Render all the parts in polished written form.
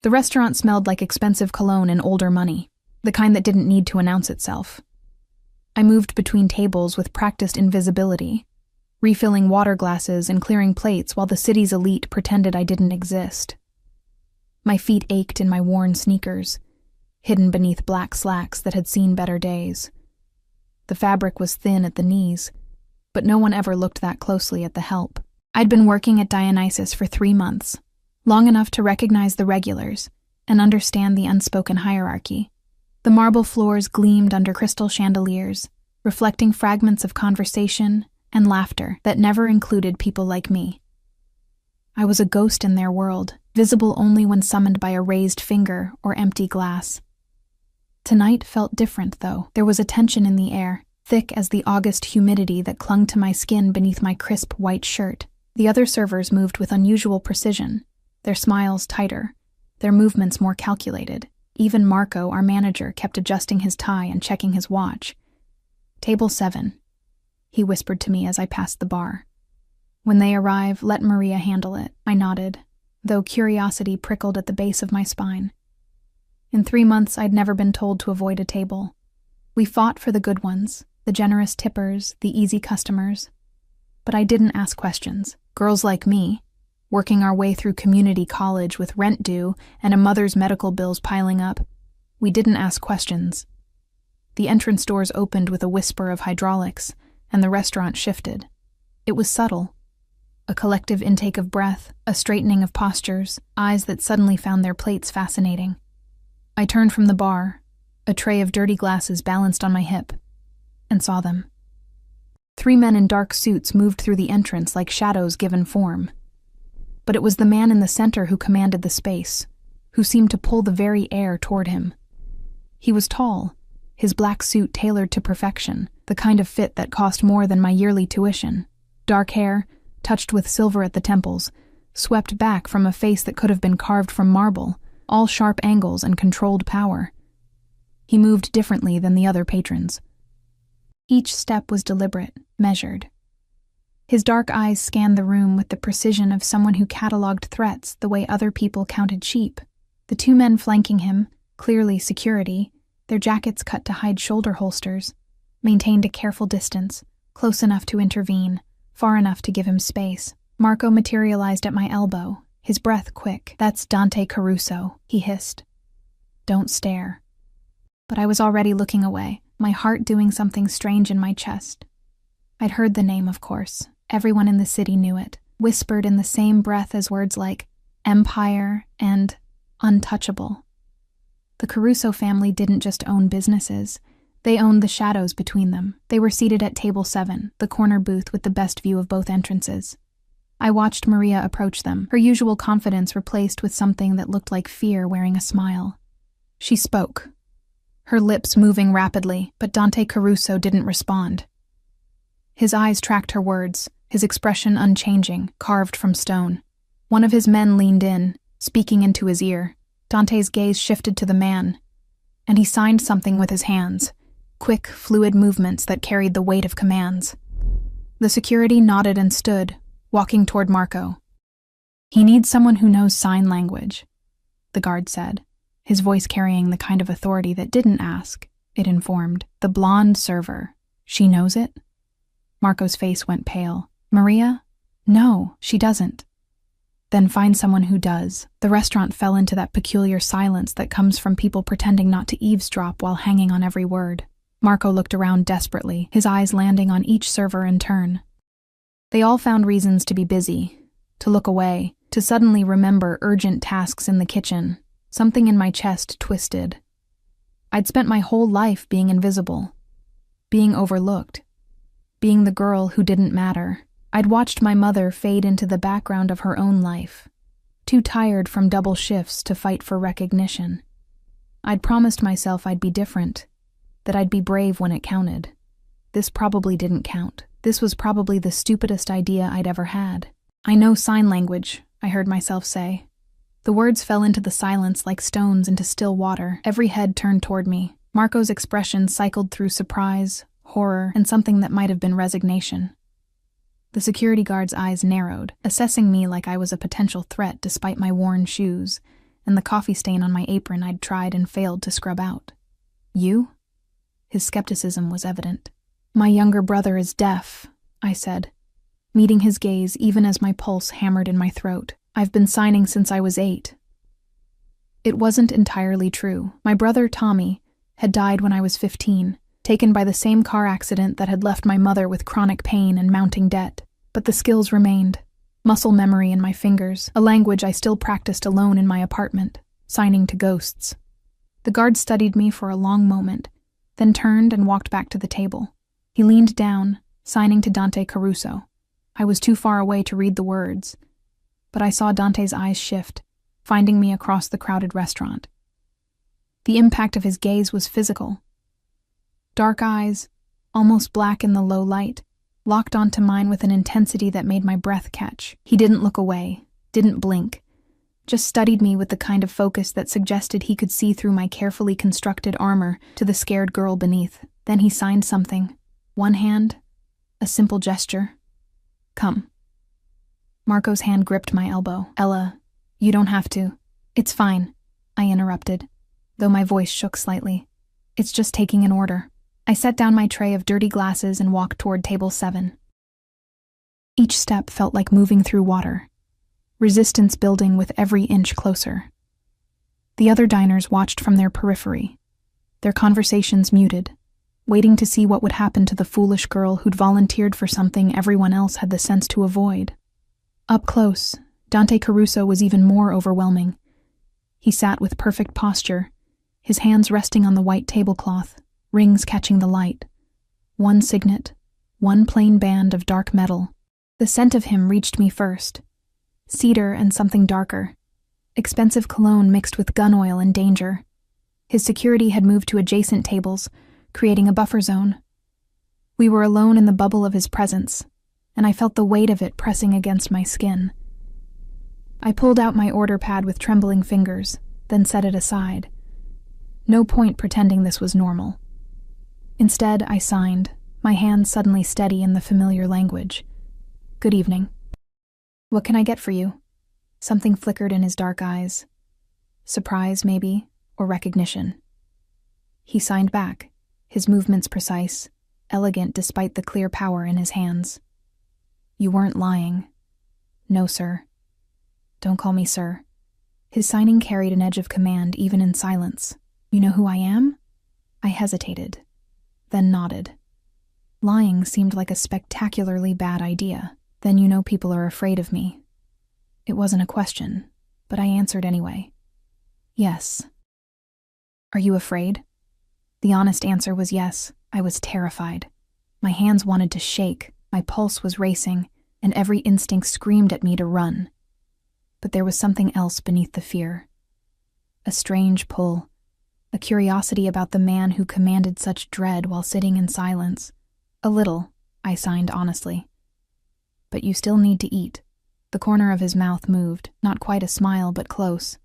The restaurant smelled like expensive cologne and older money, the kind that didn't need to announce itself. I moved between tables with practiced invisibility, refilling water glasses and clearing plates while the city's elite pretended I didn't exist. My feet ached in my worn sneakers, hidden beneath black slacks that had seen better days. The fabric was thin at the knees, but no one ever looked that closely at the help. I'd been working at Dionysus for 3 months, long enough to recognize the regulars and understand the unspoken hierarchy. The marble floors gleamed under crystal chandeliers, reflecting fragments of conversation and laughter that never included people like me. I was a ghost in their world, visible only when summoned by a raised finger or empty glass. Tonight felt different, though. There was a tension in the air, thick as the August humidity that clung to my skin beneath my crisp white shirt. The other servers moved with unusual precision, their smiles tighter, their movements more calculated. Even Marco, our manager, kept adjusting his tie and checking his watch. "Table 7, he whispered to me as I passed the bar. "When they arrive, let Maria handle it." I nodded, though curiosity prickled at the base of my spine. In 3 months, I'd never been told to avoid a table. We fought for the good ones, the generous tippers, the easy customers. But I didn't ask questions. Girls like me, working our way through community college with rent due and a mother's medical bills piling up, we didn't ask questions. The entrance doors opened with a whisper of hydraulics, and the restaurant shifted. It was subtle. A collective intake of breath, a straightening of postures, eyes that suddenly found their plates fascinating. I turned from the bar, a tray of dirty glasses balanced on my hip, and saw them. 3 men in dark suits moved through the entrance like shadows given form. But it was the man in the center who commanded the space, who seemed to pull the very air toward him. He was tall, his black suit tailored to perfection, the kind of fit that cost more than my yearly tuition. Dark hair, touched with silver at the temples, swept back from a face that could have been carved from marble, all sharp angles and controlled power. He moved differently than the other patrons. Each step was deliberate, measured. His dark eyes scanned the room with the precision of someone who cataloged threats the way other people counted sheep. The 2 men flanking him, clearly security, their jackets cut to hide shoulder holsters, maintained a careful distance, close enough to intervene, far enough to give him space. Marco materialized at my elbow, his breath quick. "That's Dante Caruso," he hissed. "Don't stare." But I was already looking away, my heart doing something strange in my chest. I'd heard the name, of course. Everyone in the city knew it, whispered in the same breath as words like empire and untouchable. The Caruso family didn't just own businesses. They owned the shadows between them. They were seated at table 7, the corner booth with the best view of both entrances. I watched Maria approach them, her usual confidence replaced with something that looked like fear wearing a smile. She spoke, her lips moving rapidly, but Dante Caruso didn't respond. His eyes tracked her words, his expression unchanging, carved from stone. One of his men leaned in, speaking into his ear. Dante's gaze shifted to the man, and he signed something with his hands, quick, fluid movements that carried the weight of commands. The security nodded and stood, walking toward Marco. "He needs someone who knows sign language," the guard said, his voice carrying the kind of authority that didn't ask, it informed. "The blonde server. She knows it?" Marco's face went pale. "Maria? No, she doesn't." "Then find someone who does." The restaurant fell into that peculiar silence that comes from people pretending not to eavesdrop while hanging on every word. Marco looked around desperately, his eyes landing on each server in turn. They all found reasons to be busy, to look away, to suddenly remember urgent tasks in the kitchen. Something in my chest twisted. I'd spent my whole life being invisible, being overlooked, being the girl who didn't matter. I'd watched my mother fade into the background of her own life, too tired from double shifts to fight for recognition. I'd promised myself I'd be different, that I'd be brave when it counted. This probably didn't count. This was probably the stupidest idea I'd ever had. "I know sign language," I heard myself say. The words fell into the silence like stones into still water. Every head turned toward me. Marco's expression cycled through surprise, horror, and something that might have been resignation. The security guard's eyes narrowed, assessing me like I was a potential threat despite my worn shoes, and the coffee stain on my apron I'd tried and failed to scrub out. You? His skepticism was evident. My younger brother is deaf, I said, meeting his gaze even as my pulse hammered in my throat. I've been signing since I was 8. It wasn't entirely true. My brother, Tommy, had died when I was 15, taken by the same car accident that had left my mother with chronic pain and mounting debt. But the skills remained. Muscle memory in my fingers, a language I still practiced alone in my apartment, signing to ghosts. The guard studied me for a long moment, then turned and walked back to the table. He leaned down, signing to Dante Caruso. I was too far away to read the words, but I saw Dante's eyes shift, finding me across the crowded restaurant. The impact of his gaze was physical. Dark eyes, almost black in the low light, locked onto mine with an intensity that made my breath catch. He didn't look away, didn't blink, just studied me with the kind of focus that suggested he could see through my carefully constructed armor to the scared girl beneath. Then he signed something. One hand, a simple gesture. Come. Marco's hand gripped my elbow. Ella, you don't have to. It's fine, I interrupted, though my voice shook slightly. It's just taking an order. I set down my tray of dirty glasses and walked toward table 7. Each step felt like moving through water, resistance building with every inch closer. The other diners watched from their periphery, their conversations muted, waiting to see what would happen to the foolish girl who'd volunteered for something everyone else had the sense to avoid. Up close, Dante Caruso was even more overwhelming. He sat with perfect posture, his hands resting on the white tablecloth, rings catching the light. One signet, one plain band of dark metal. The scent of him reached me first. Cedar and something darker. Expensive cologne mixed with gun oil and danger. His security had moved to adjacent tables, creating a buffer zone. We were alone in the bubble of his presence, and I felt the weight of it pressing against my skin. I pulled out my order pad with trembling fingers, then set it aside. No point pretending this was normal. Instead, I signed, my hands suddenly steady in the familiar language. Good evening. What can I get for you? Something flickered in his dark eyes. Surprise, maybe, or recognition. He signed back, his movements precise, elegant despite the clear power in his hands. You weren't lying. No, sir. Don't call me sir. His signing carried an edge of command even in silence. You know who I am? I hesitated, then nodded. Lying seemed like a spectacularly bad idea. Then you know people are afraid of me. It wasn't a question, but I answered anyway. Yes. Are you afraid? The honest answer was yes. I was terrified. My hands wanted to shake, my pulse was racing, and every instinct screamed at me to run. But there was something else beneath the fear. A strange pull, a curiosity about the man who commanded such dread while sitting in silence. A little, I signed honestly. But you still need to eat. The corner of his mouth moved, not quite a smile, but close.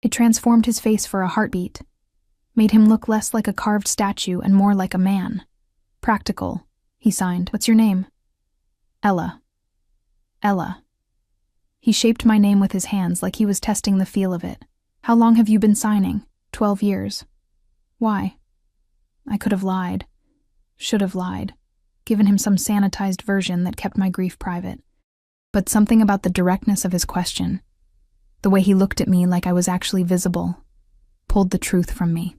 It transformed his face for a heartbeat, made him look less like a carved statue and more like a man. Practical, he signed. What's your name? Ella. Ella. He shaped my name with his hands like he was testing the feel of it. How long have you been signing? 12 years. Why? I could have lied. Should have lied. Given him some sanitized version that kept my grief private. But something about the directness of his question, the way he looked at me like I was actually visible, pulled the truth from me.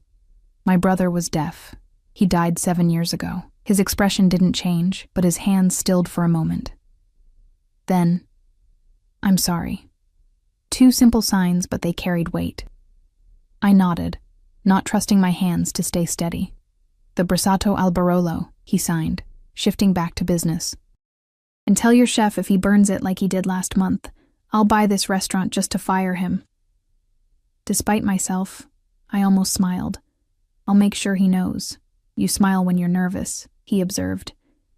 My brother was deaf. He died 7 years ago. His expression didn't change, but his hands stilled for a moment. Then, I'm sorry. 2 simple signs, but they carried weight. I nodded, not trusting my hands to stay steady. The Brassato al Barolo, he signed, shifting back to business. And tell your chef if he burns it like he did last month, I'll buy this restaurant just to fire him. Despite myself, I almost smiled. I'll make sure he knows. You smile when you're nervous, he observed,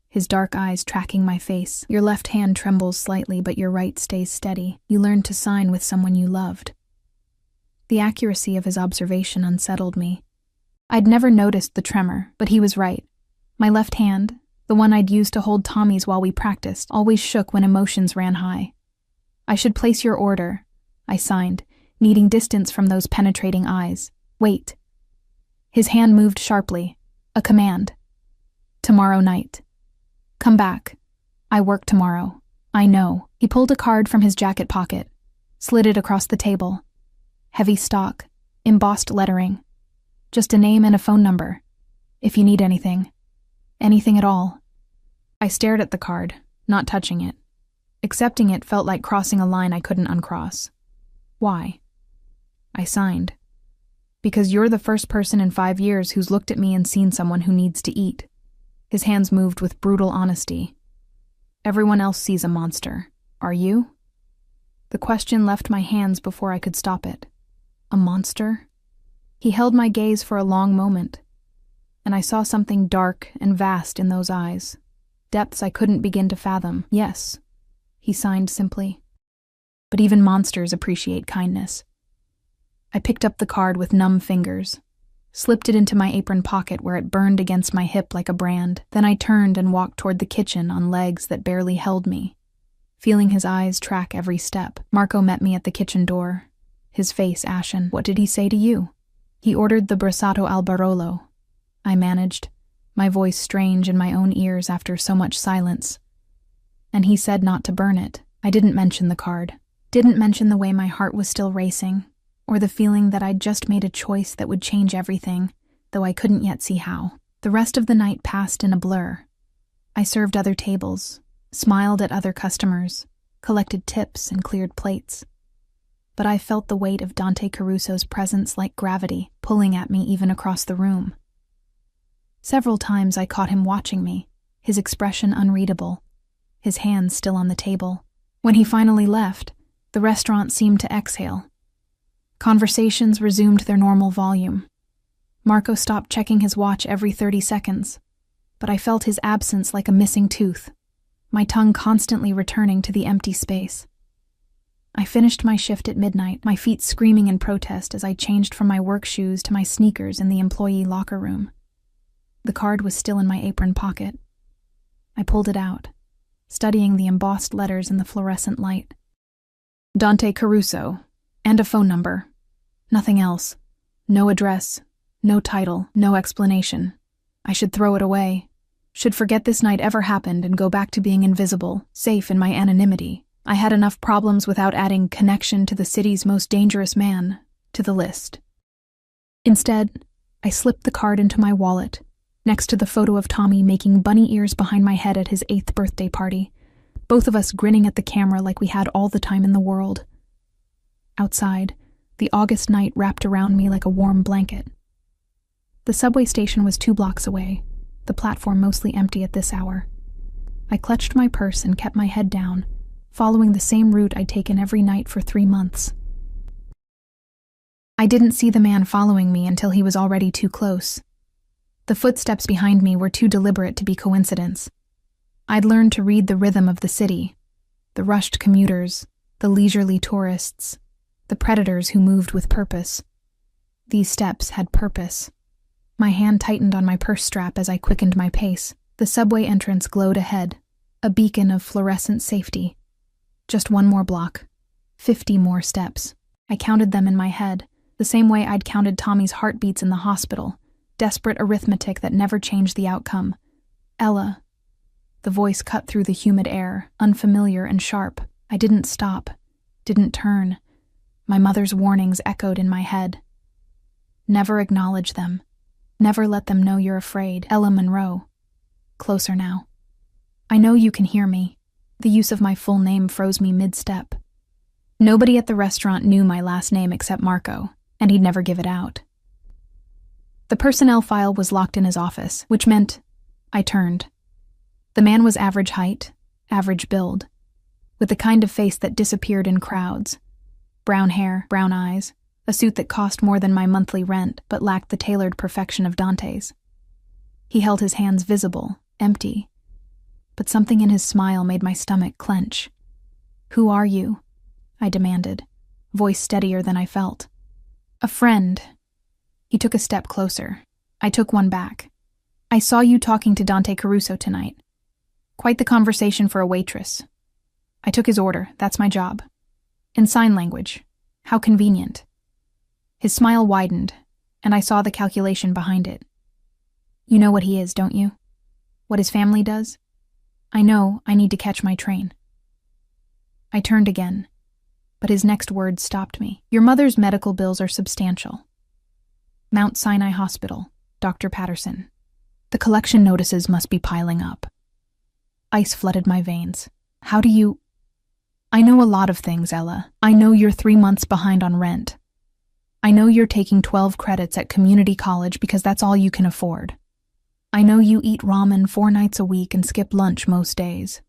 his dark eyes tracking my face. Your left hand trembles slightly, but your right stays steady. You learned to sign with someone you loved. The accuracy of his observation unsettled me. I'd never noticed the tremor, but he was right. My left hand, the one I'd used to hold Tommy's while we practiced, always shook when emotions ran high. I should place your order, I signed, needing distance from those penetrating eyes. Wait. His hand moved sharply. A command. Tomorrow night. Come back. I work tomorrow. I know. He pulled a card from his jacket pocket, slid it across the table. Heavy stock, embossed lettering. Just a name and a phone number. If you need anything. Anything at all. I stared at the card, not touching it. Accepting it felt like crossing a line I couldn't uncross. Why? I signed. Because you're the first person in 5 years who's looked at me and seen someone who needs to eat. His hands moved with brutal honesty. Everyone else sees a monster. Are you? The question left my hands before I could stop it. A monster? He held my gaze for a long moment, and I saw something dark and vast in those eyes. Depths I couldn't begin to fathom. Yes, he signed simply. But even monsters appreciate kindness. I picked up the card with numb fingers, slipped it into my apron pocket where it burned against my hip like a brand. Then I turned and walked toward the kitchen on legs that barely held me, feeling his eyes track every step. Marco met me at the kitchen door, his face ashen. What did he say to you? He ordered the brassato al barolo. I managed, my voice strange in my own ears after so much silence. And he said not to burn it. I didn't mention the card. Didn't mention the way my heart was still racing, or the feeling that I'd just made a choice that would change everything, though I couldn't yet see how. The rest of the night passed in a blur. I served other tables, smiled at other customers, collected tips and cleared plates. But I felt the weight of Dante Caruso's presence like gravity, pulling at me even across the room. Several times I caught him watching me, his expression unreadable, his hands still on the table. When he finally left, the restaurant seemed to exhale. Conversations resumed their normal volume. Marco stopped checking his watch every 30 seconds, but I felt his absence like a missing tooth, my tongue constantly returning to the empty space. I finished my shift at midnight, my feet screaming in protest as I changed from my work shoes to my sneakers in the employee locker room. The card was still in my apron pocket. I pulled it out, studying the embossed letters in the fluorescent light. Dante Caruso, and a phone number. Nothing else. No address, no title, no explanation. I should throw it away. Should forget this night ever happened and go back to being invisible, safe in my anonymity. I had enough problems without adding connection to the city's most dangerous man to the list. Instead, I slipped the card into my wallet, next to the photo of Tommy making bunny ears behind my head at his 8th birthday party, both of us grinning at the camera like we had all the time in the world. Outside, the August night wrapped around me like a warm blanket. The subway station was 2 blocks away, the platform mostly empty at this hour. I clutched my purse and kept my head down, following the same route I'd taken every night for 3 months. I didn't see the man following me until he was already too close. The footsteps behind me were too deliberate to be coincidence. I'd learned to read the rhythm of the city, the rushed commuters, the leisurely tourists, the predators who moved with purpose. These steps had purpose. My hand tightened on my purse strap as I quickened my pace. The subway entrance glowed ahead, a beacon of fluorescent safety. Just 1 more block, 50 more steps. I counted them in my head, the same way I'd counted Tommy's heartbeats in the hospital, desperate arithmetic that never changed the outcome. Ella. The voice cut through the humid air, unfamiliar and sharp. I didn't stop, didn't turn. My mother's warnings echoed in my head. Never acknowledge them. Never let them know you're afraid. Ella Monroe. Closer now. I know you can hear me. The use of my full name froze me mid-step. Nobody at the restaurant knew my last name except Marco, and he'd never give it out. The personnel file was locked in his office, which meant I turned. The man was average height, average build, with the kind of face that disappeared in crowds. Brown hair, brown eyes, a suit that cost more than my monthly rent but lacked the tailored perfection of Dante's. He held his hands visible, empty, but something in his smile made my stomach clench. "Who are you?" I demanded, voice steadier than I felt. "A friend." He took a step closer. I took one back. "I saw you talking to Dante Caruso tonight. Quite the conversation for a waitress. I took his order, that's my job. In sign language. How convenient. His smile widened, and I saw the calculation behind it. You know what he is, don't you? What his family does? I know I need to catch my train. I turned again, but his next words stopped me. Your mother's medical bills are substantial. Mount Sinai Hospital, Dr. Patterson. The collection notices must be piling up. Ice flooded my veins. How do you... I know a lot of things, Ella. I know you're 3 months behind on rent. I know you're taking 12 credits at community college because that's all you can afford. I know you eat ramen 4 nights a week and skip lunch most days.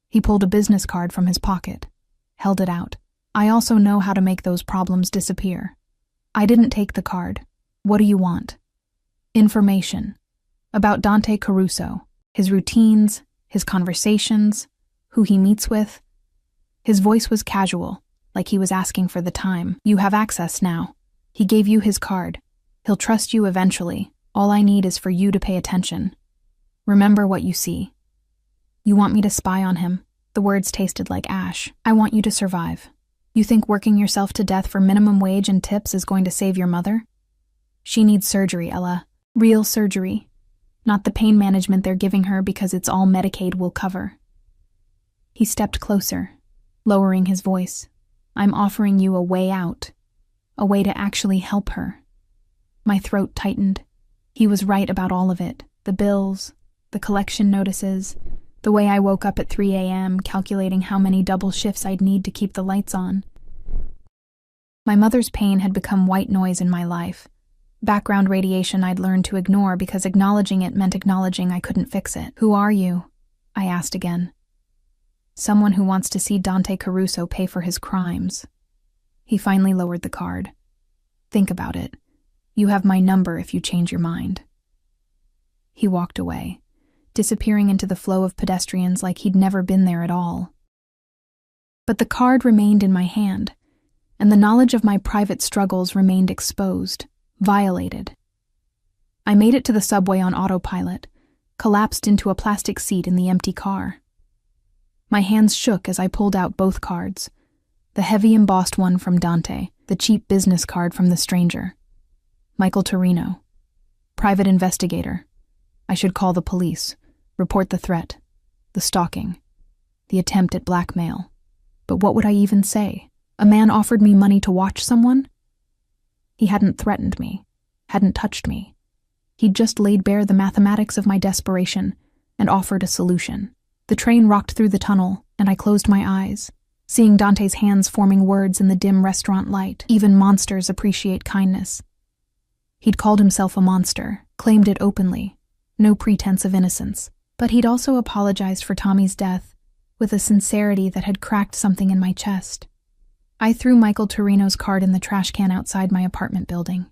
He pulled a business card from his pocket, held it out. I also know how to make those problems disappear. I didn't take the card. What do you want? Information. About Dante Caruso, his routines, his conversations, who he meets with. His voice was casual, like he was asking for the time. You have access now. He gave you his card. He'll trust you eventually. All I need is for you to pay attention. Remember what you see. You want me to spy on him? The words tasted like ash. I want you to survive. You think working yourself to death for minimum wage and tips is going to save your mother? She needs surgery, Ella. Real surgery. Not the pain management they're giving her because it's all Medicaid will cover. He stepped closer, lowering his voice. I'm offering you a way out. A way to actually help her. My throat tightened. He was right about all of it. The bills, the collection notices, the way I woke up at 3 a.m. calculating how many double shifts I'd need to keep the lights on. My mother's pain had become white noise in my life. Background radiation I'd learned to ignore because acknowledging it meant acknowledging I couldn't fix it. Who are you? I asked again. Someone who wants to see Dante Caruso pay for his crimes. He finally lowered the card. Think about it. You have my number if you change your mind. He walked away, disappearing into the flow of pedestrians like he'd never been there at all. But the card remained in my hand, and the knowledge of my private struggles remained exposed, violated. I made it to the subway on autopilot, collapsed into a plastic seat in the empty car. My hands shook as I pulled out both cards, the heavy embossed one from Dante, the cheap business card from the stranger. Michael Torino. Private investigator. I should call the police, report the threat, the stalking, the attempt at blackmail. But what would I even say? A man offered me money to watch someone? He hadn't threatened me, hadn't touched me. He'd just laid bare the mathematics of my desperation and offered a solution. The train rocked through the tunnel, and I closed my eyes, seeing Dante's hands forming words in the dim restaurant light. Even monsters appreciate kindness. He'd called himself a monster, claimed it openly, no pretense of innocence. But he'd also apologized for Tommy's death, with a sincerity that had cracked something in my chest. I threw Michael Torino's card in the trash can outside my apartment building.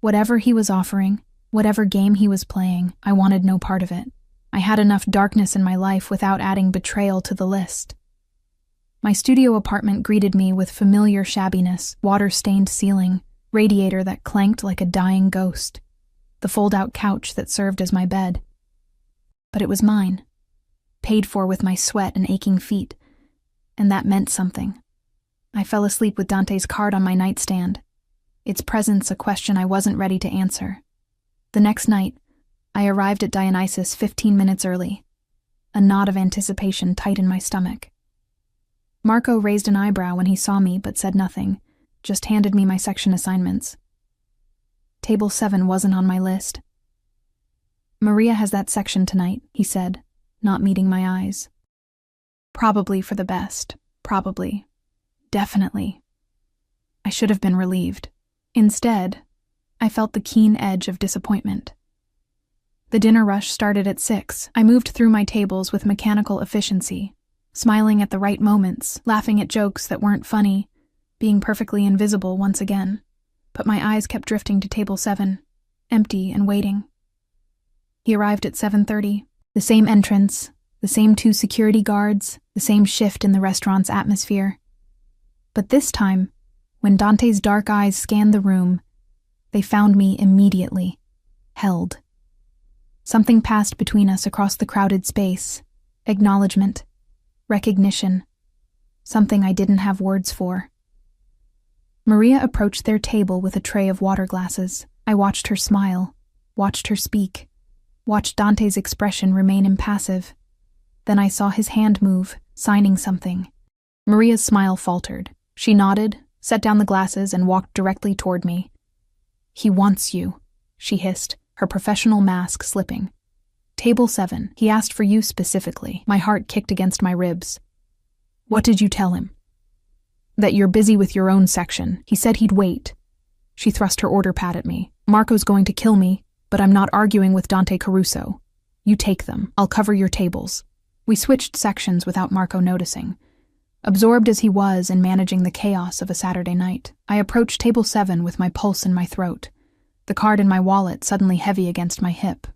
Whatever he was offering, whatever game he was playing, I wanted no part of it. I had enough darkness in my life without adding betrayal to the list. My studio apartment greeted me with familiar shabbiness, water-stained ceiling, radiator that clanked like a dying ghost, the fold-out couch that served as my bed. But it was mine, paid for with my sweat and aching feet, and that meant something. I fell asleep with Dante's card on my nightstand, its presence a question I wasn't ready to answer. The next night, I arrived at Dionysus 15 minutes early, a knot of anticipation tight in my stomach. Marco raised an eyebrow when he saw me but said nothing, just handed me my section assignments. Table 7 wasn't on my list. Maria has that section tonight, he said, not meeting my eyes. Probably for the best. Probably. Definitely. I should have been relieved. Instead, I felt the keen edge of disappointment. The dinner rush started at 6. I moved through my tables with mechanical efficiency, smiling at the right moments, laughing at jokes that weren't funny, being perfectly invisible once again. But my eyes kept drifting to table 7, empty and waiting. He arrived at 7:30. The same entrance, the same 2 security guards, the same shift in the restaurant's atmosphere. But this time, when Dante's dark eyes scanned the room, they found me immediately, held. Something passed between us across the crowded space. Acknowledgement. Recognition. Something I didn't have words for. Maria approached their table with a tray of water glasses. I watched her smile, watched her speak, watched Dante's expression remain impassive. Then I saw his hand move, signing something. Maria's smile faltered. She nodded, set down the glasses, and walked directly toward me. "He wants you," she hissed, her professional mask slipping. "Table 7, he asked for you specifically." My heart kicked against my ribs. "What did you tell him?" "That you're busy with your own section. He said he'd wait." She thrust her order pad at me. "Marco's going to kill me, but I'm not arguing with Dante Caruso. You take them. I'll cover your tables." We switched sections without Marco noticing. Absorbed as he was in managing the chaos of a Saturday night, I approached table 7 with my pulse in my throat, the card in my wallet suddenly heavy against my hip.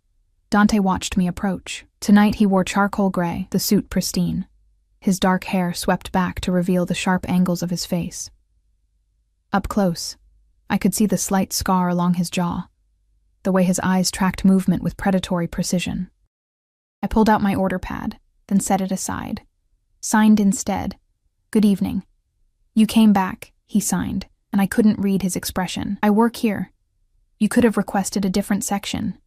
Dante watched me approach. Tonight he wore charcoal gray, the suit pristine. His dark hair swept back to reveal the sharp angles of his face. Up close, I could see the slight scar along his jaw, the way his eyes tracked movement with predatory precision. I pulled out my order pad, then set it aside. Signed instead, "Good evening." "You came back," he signed, and I couldn't read his expression. "I work here. You could have requested a different section,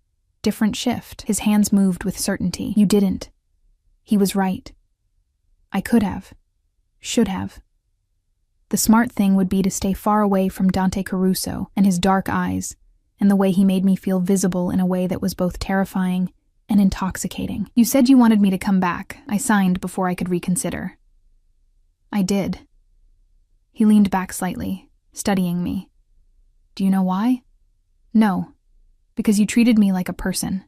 different shift." His hands moved with certainty. "You didn't." He was right. I could have. Should have. The smart thing would be to stay far away from Dante Caruso and his dark eyes, and the way he made me feel visible in a way that was both terrifying and intoxicating. "You said you wanted me to come back." I signed before I could reconsider. "I did." He leaned back slightly, studying me. "Do you know why?" "No. Because you treated me like a person.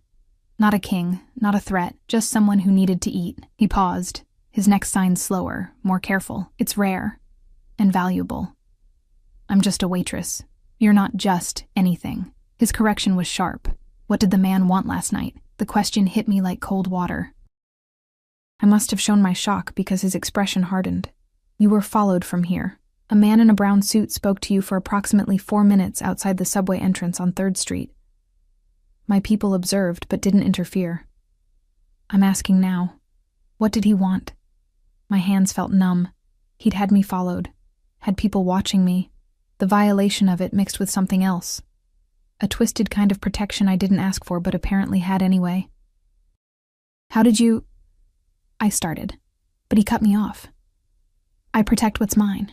Not a king, not a threat, just someone who needed to eat." He paused, his next sign slower, more careful. "It's rare and valuable. I'm just a waitress. You're not just anything." His correction was sharp. What did the man want last night? The question hit me like cold water. I must have shown my shock because his expression hardened. "You were followed from here. A man in a brown suit spoke to you for approximately 4 minutes outside the subway entrance on 3rd Street. My people observed but didn't interfere. I'm asking now, what did he want?" My hands felt numb. He'd had me followed, had people watching me, the violation of it mixed with something else. A twisted kind of protection I didn't ask for but apparently had anyway. "How did you—" I started, but he cut me off. "I protect what's mine.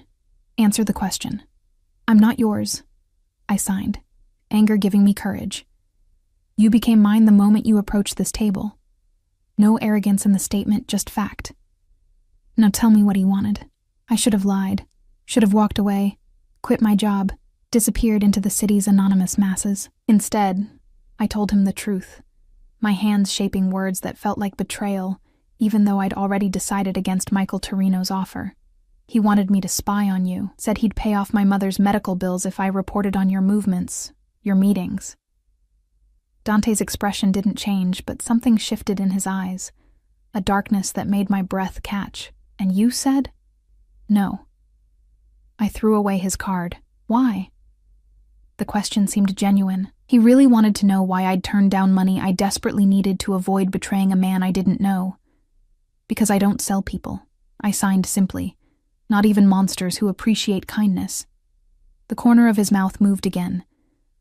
Answer the question." "I'm not yours." I signed, anger giving me courage. "You became mine the moment you approached this table. No arrogance in the statement, just fact. Now tell me what he wanted." I should have lied, should have walked away, quit my job, disappeared into the city's anonymous masses. Instead, I told him the truth, my hands shaping words that felt like betrayal, even though I'd already decided against Michael Torino's offer. "He wanted me to spy on you, said he'd pay off my mother's medical bills if I reported on your movements, your meetings." Dante's expression didn't change, but something shifted in his eyes, a darkness that made my breath catch. "And you said?" "No." I threw away his card. "Why?" The question seemed genuine. He really wanted to know why I'd turned down money I desperately needed to avoid betraying a man I didn't know. "Because I don't sell people," I signed simply. "Not even monsters who appreciate kindness." The corner of his mouth moved again,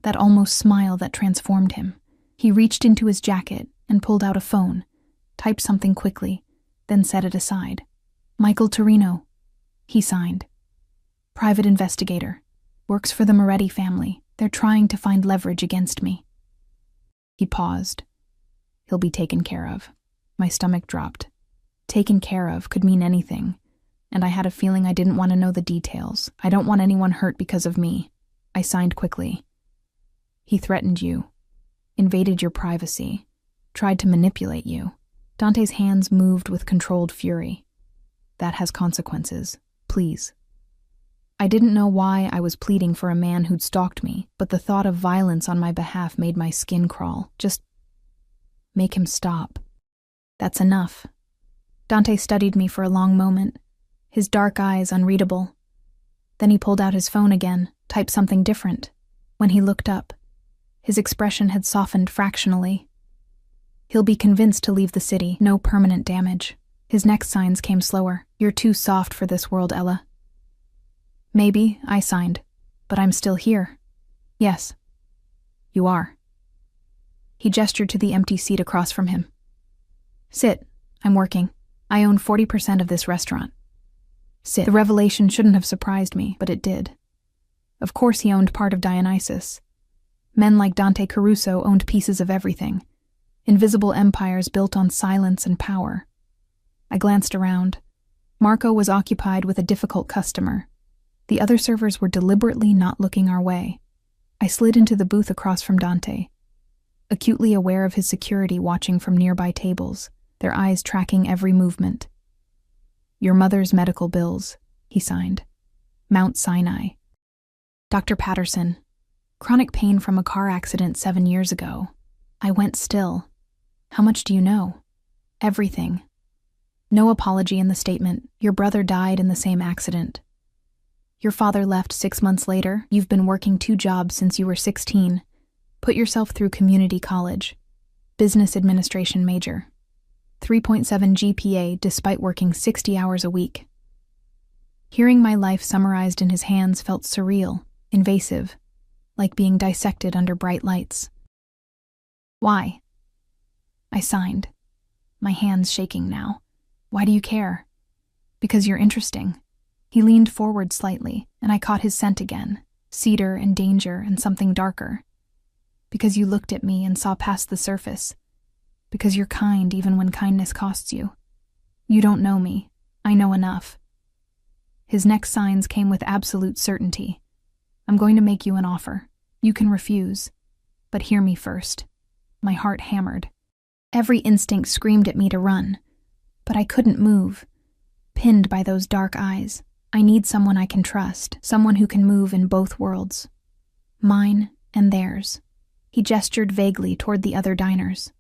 that almost smile that transformed him. He reached into his jacket and pulled out a phone, typed something quickly, then set it aside. "Michael Torino," he signed. "Private investigator. Works for the Moretti family. They're trying to find leverage against me." He paused. "He'll be taken care of." My stomach dropped. Taken care of could mean anything, and I had a feeling I didn't want to know the details. "I don't want anyone hurt because of me." I signed quickly. "He threatened you, invaded your privacy, tried to manipulate you." Dante's hands moved with controlled fury. "That has consequences. Please." I didn't know why I was pleading for a man who'd stalked me, but the thought of violence on my behalf made my skin crawl. Just make him stop. "That's enough." Dante studied me for a long moment, his dark eyes unreadable. Then he pulled out his phone again, typed something different. When he looked up, his expression had softened fractionally. "He'll be convinced to leave the city. No permanent damage." His next signs came slower. "You're too soft for this world, Ella." "Maybe," I signed. But I'm still here. Yes, you are. He gestured to the empty seat across from him. Sit, I'm working. I own 40% of this restaurant. Sit. The revelation shouldn't have surprised me, but it did. Of course he owned part of Dionysus. Men like Dante Caruso owned pieces of everything. Invisible empires built on silence and power. I glanced around. Marco was occupied with a difficult customer. The other servers were deliberately not looking our way. I slid into the booth across from Dante, acutely aware of his security watching from nearby tables, their eyes tracking every movement. Your mother's medical bills, he signed. Mount Sinai. Dr. Patterson. Chronic pain from a car accident 7 years ago. I went still. How much do you know? Everything. No apology in the statement. Your brother died in the same accident. Your father left 6 months later. You've been working 2 jobs since you were 16. Put yourself through community college. Business administration major. 3.7 GPA despite working 60 hours a week. Hearing my life summarized in his hands felt surreal, invasive, like being dissected under bright lights. Why? I signed, my hands shaking now. Why do you care? Because you're interesting. He leaned forward slightly, and I caught his scent again, cedar and danger and something darker. Because you looked at me and saw past the surface. Because you're kind even when kindness costs you. You don't know me. I know enough. His next signs came with absolute certainty. I'm going to make you an offer. You can refuse. But hear me first. My heart hammered. Every instinct screamed at me to run. But I couldn't move. Pinned by those dark eyes. I need someone I can trust. Someone who can move in both worlds. Mine and theirs. He gestured vaguely toward the other diners.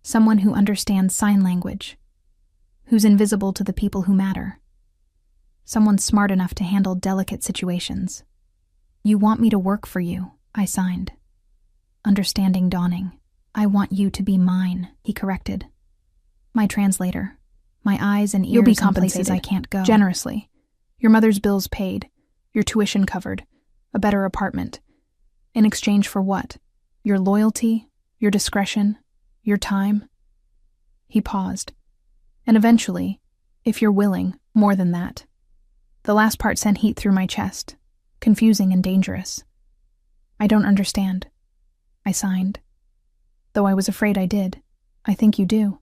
Someone who understands sign language. Who's invisible to the people who matter. Someone smart enough to handle delicate situations. You want me to work for you, I signed. Understanding dawning. I want you to be mine, he corrected. My translator. My eyes and ears. You'll be compensated in places I can't go. Generously. Your mother's bills paid. Your tuition covered. A better apartment. In exchange for what? Your loyalty? Your discretion? Your time? He paused. And eventually, if you're willing, more than that. The last part sent heat through my chest. Confusing and dangerous. I don't understand. I signed. Though I was afraid I did. I think you do.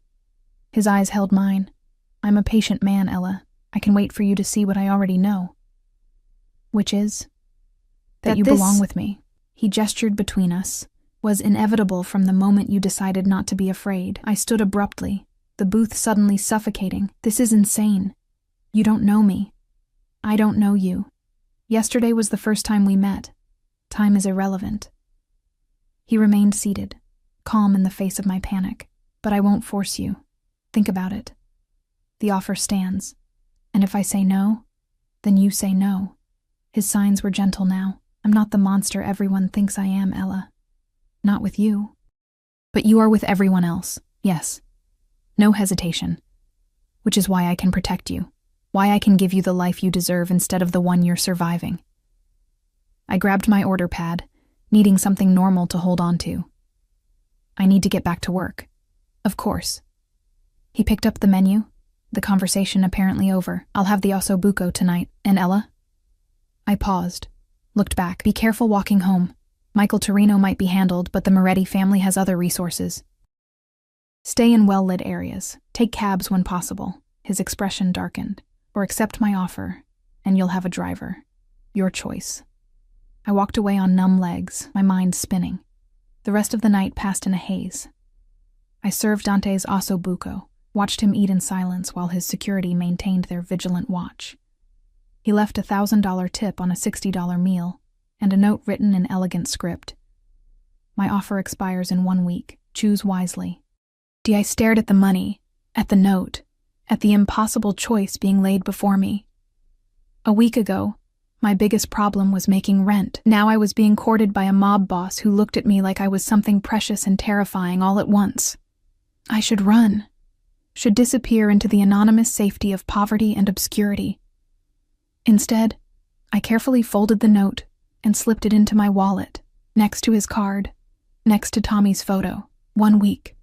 His eyes held mine. I'm a patient man, Ella. I can wait for you to see what I already know. Which is? That you belong with me. He gestured between us. Was inevitable from the moment you decided not to be afraid. I stood abruptly, the booth suddenly suffocating. This is insane. You don't know me. I don't know you. Yesterday was the first time we met. Time is irrelevant. He remained seated, calm in the face of my panic. But I won't force you. Think about it. The offer stands. And if I say no, then you say no. His signs were gentle now. I'm not the monster everyone thinks I am, Ella. Not with you. But you are with everyone else, yes. No hesitation. Which is why I can protect you. Why I can give you the life you deserve instead of the one you're surviving. I grabbed my order pad, needing something normal to hold on to. I need to get back to work. Of course. He picked up the menu, the conversation apparently over. I'll have the osso buco tonight. And Ella? I paused, looked back. Be careful walking home. Michael Torino might be handled, but the Moretti family has other resources. Stay in well-lit areas. Take cabs when possible. His expression darkened. Or accept my offer, and you'll have a driver. Your choice. I walked away on numb legs, my mind spinning. The rest of the night passed in a haze. I served Dante's osso buco, watched him eat in silence while his security maintained their vigilant watch. He left a $1,000 tip on a $60 meal, and a note written in elegant script. My offer expires in 1 week. Choose wisely. I stared at the money, at the note, at the impossible choice being laid before me. A week ago, my biggest problem was making rent. Now I was being courted by a mob boss who looked at me like I was something precious and terrifying all at once. I should run. Should disappear into the anonymous safety of poverty and obscurity. Instead, I carefully folded the note, and slipped it into my wallet, next to his card, next to Tommy's photo. 1 week.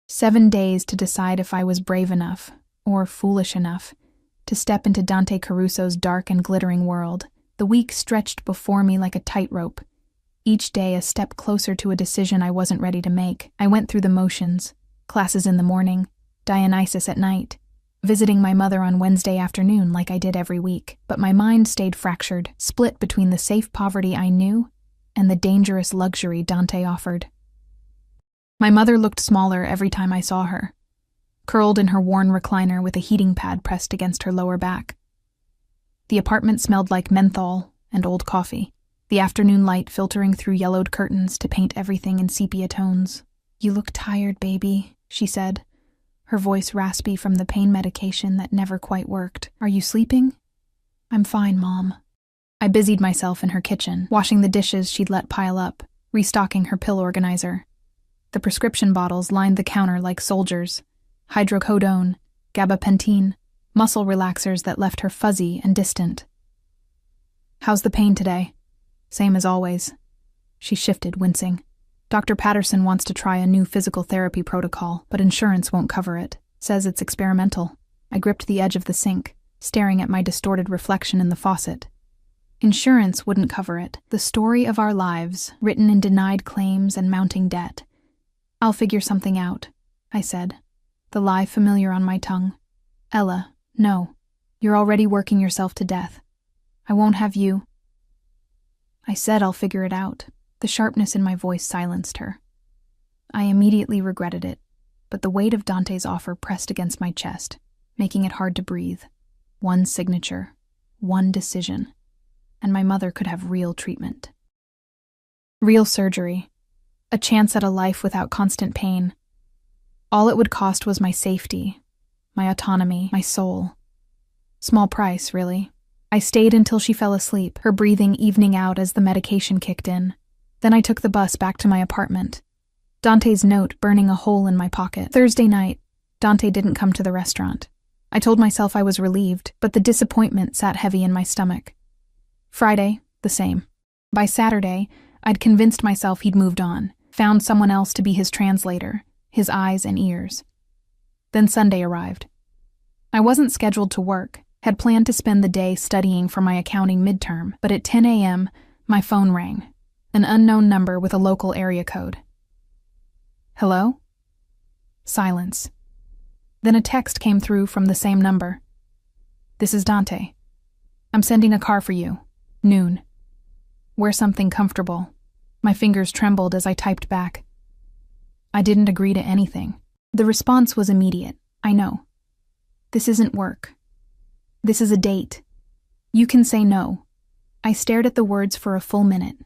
7 days to decide if I was brave enough, or foolish enough, to step into Dante Caruso's dark and glittering world. The week stretched before me like a tightrope, each day a step closer to a decision I wasn't ready to make. I went through the motions, classes in the morning, Dionysus at night, visiting my mother on Wednesday afternoon like I did every week, but my mind stayed fractured, split between the safe poverty I knew and the dangerous luxury Dante offered. My mother looked smaller every time I saw her, curled in her worn recliner with a heating pad pressed against her lower back. The apartment smelled like menthol and old coffee, the afternoon light filtering through yellowed curtains to paint everything in sepia tones. "You look tired, baby," she said, her voice raspy from the pain medication that never quite worked. "Are you sleeping?" "I'm fine, Mom." I busied myself in her kitchen, washing the dishes she'd let pile up, restocking her pill organizer. The prescription bottles lined the counter like soldiers: hydrocodone, gabapentin, muscle relaxers that left her fuzzy and distant. "How's the pain today?" "Same as always." She shifted, wincing. "Dr. Patterson wants to try a new physical therapy protocol, but insurance won't cover it. Says it's experimental." I gripped the edge of the sink, staring at my distorted reflection in the faucet. Insurance wouldn't cover it. The story of our lives, written in denied claims and mounting debt. "I'll figure something out," I said, the lie familiar on my tongue. "Ella, no. You're already working yourself to death. I won't have you." I said I'll figure it out. The sharpness in my voice silenced her. I immediately regretted it, but the weight of Dante's offer pressed against my chest, making it hard to breathe. One signature, one decision, and my mother could have real treatment. Real surgery. A chance at a life without constant pain. All it would cost was my safety, my autonomy, my soul. Small price, really. I stayed until she fell asleep, her breathing evening out as the medication kicked in. Then I took the bus back to my apartment, Dante's note burning a hole in my pocket. Thursday night, Dante didn't come to the restaurant. I told myself I was relieved, but the disappointment sat heavy in my stomach. Friday, the same. By Saturday, I'd convinced myself he'd moved on, found someone else to be his translator, his eyes and ears. Then Sunday arrived. I wasn't scheduled to work, had planned to spend the day studying for my accounting midterm, but at 10 a.m., my phone rang. An unknown number with a local area code. "Hello?" Silence. Then a text came through from the same number. "This is Dante. I'm sending a car for you. Noon. Wear something comfortable." My fingers trembled as I typed back. I didn't agree to anything. The response was immediate. "I know. This isn't work. This is a date. You can say no." I stared at the words for a full minute.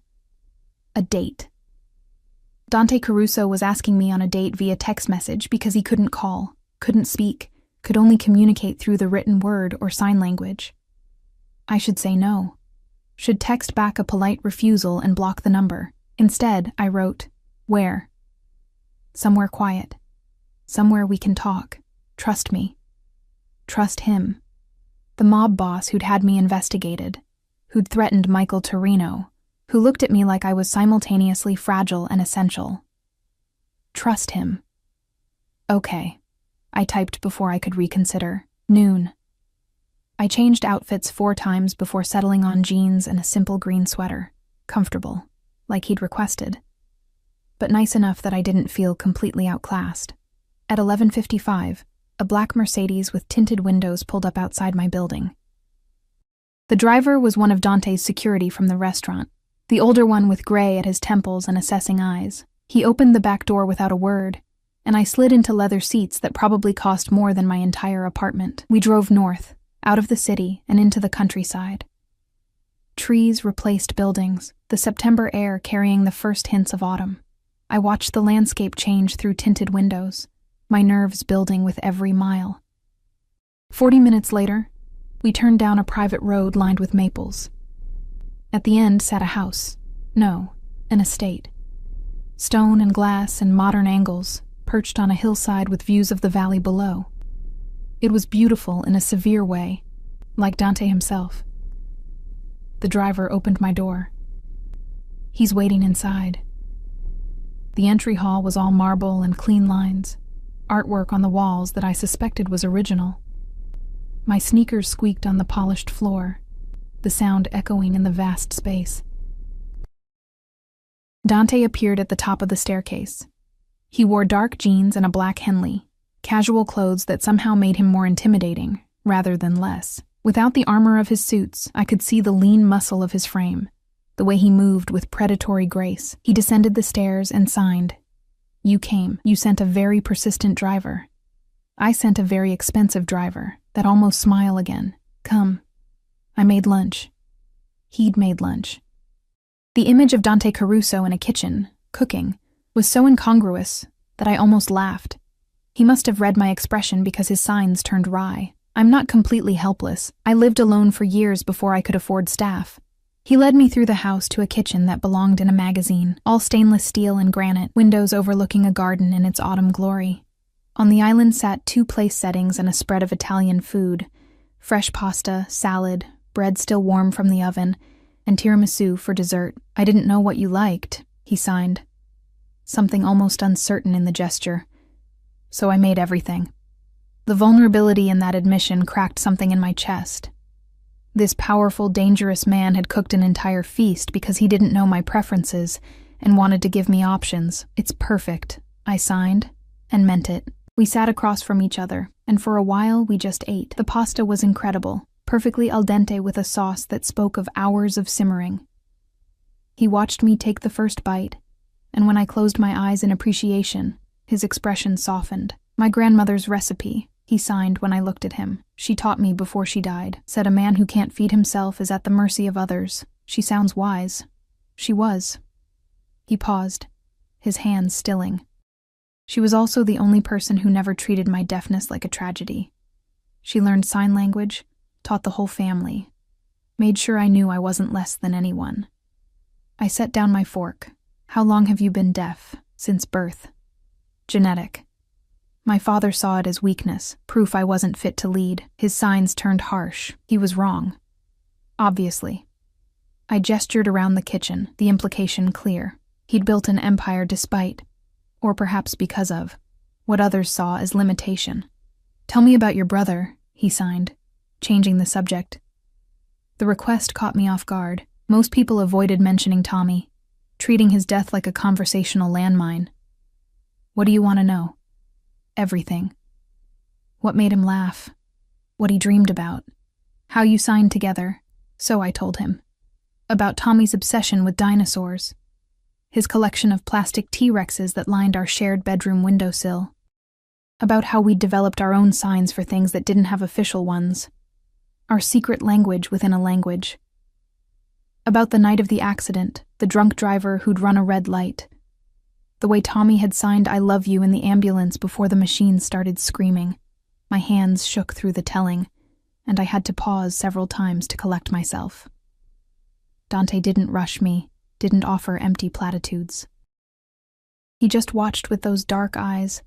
A date. Dante Caruso was asking me on a date via text message because he couldn't call, couldn't speak, could only communicate through the written word or sign language. I should say no. Should text back a polite refusal and block the number. Instead, I wrote, "Where?" "Somewhere quiet. Somewhere we can talk. Trust me." Trust him. The mob boss who'd had me investigated, who'd threatened Michael Torino, who looked at me like I was simultaneously fragile and essential. Trust him. Okay, I typed before I could reconsider. Noon. I changed outfits 4 times before settling on jeans and a simple green sweater. Comfortable, like he'd requested, but nice enough that I didn't feel completely outclassed. At 11:55, a black Mercedes with tinted windows pulled up outside my building. The driver was one of Dante's security from the restaurant, the older one with gray at his temples and assessing eyes. He opened the back door without a word, and I slid into leather seats that probably cost more than my entire apartment. We drove north, out of the city and into the countryside. Trees replaced buildings, the September air carrying the first hints of autumn. I watched the landscape change through tinted windows, my nerves building with every mile. 40 minutes later, we turned down a private road lined with maples. At the end sat a house. No, an estate. Stone and glass and modern angles, perched on a hillside with views of the valley below. It was beautiful in a severe way, like Dante himself. The driver opened my door. He's waiting inside. The entry hall was all marble and clean lines, artwork on the walls that I suspected was original. My sneakers squeaked on the polished floor, the sound echoing in the vast space. Dante appeared at the top of the staircase. He wore dark jeans and a black Henley, casual clothes that somehow made him more intimidating, rather than less. Without the armor of his suits, I could see the lean muscle of his frame, the way he moved with predatory grace. He descended the stairs and signed. You came. You sent a very persistent driver. I sent a very expensive driver, that almost smile again. Come. I made lunch. He'd made lunch. The image of Dante Caruso in a kitchen, cooking, was so incongruous that I almost laughed. He must have read my expression because his signs turned wry. I'm not completely helpless. I lived alone for years before I could afford staff. He led me through the house to a kitchen that belonged in a magazine, all stainless steel and granite, windows overlooking a garden in its autumn glory. On the island sat 2 place settings and a spread of Italian food, fresh pasta, salad, bread still warm from the oven, and tiramisu for dessert. I didn't know what you liked, he signed, something almost uncertain in the gesture. So I made everything. The vulnerability in that admission cracked something in my chest. This powerful, dangerous man had cooked an entire feast because he didn't know my preferences and wanted to give me options. It's perfect, I signed, and meant it. We sat across from each other, and for a while we just ate. The pasta was incredible, perfectly al dente with a sauce that spoke of hours of simmering. He watched me take the first bite, and when I closed my eyes in appreciation, his expression softened. My grandmother's recipe, he signed when I looked at him. She taught me before she died, said a man who can't feed himself is at the mercy of others. She sounds wise. She was. He paused, his hands stilling. She was also the only person who never treated my deafness like a tragedy. She learned sign language, taught the whole family, made sure I knew I wasn't less than anyone. I set down my fork. How long have you been deaf? Since birth. Genetic. My father saw it as weakness, proof I wasn't fit to lead. His signs turned harsh. He was wrong. Obviously. I gestured around the kitchen, the implication clear. He'd built an empire despite, or perhaps because of, what others saw as limitation. Tell me about your brother, he signed, changing the subject. The request caught me off guard. Most people avoided mentioning Tommy, treating his death like a conversational landmine. What do you want to know? Everything. What made him laugh? What he dreamed about? How you signed together? So I told him. About Tommy's obsession with dinosaurs. His collection of plastic T-Rexes that lined our shared bedroom windowsill. About how we'd developed our own signs for things that didn't have official ones. Our secret language within a language. About the night of the accident, the drunk driver who'd run a red light. The way Tommy had signed I love you in the ambulance before the machine started screaming. My hands shook through the telling, and I had to pause several times to collect myself. Dante didn't rush me, didn't offer empty platitudes. He just watched with those dark eyes,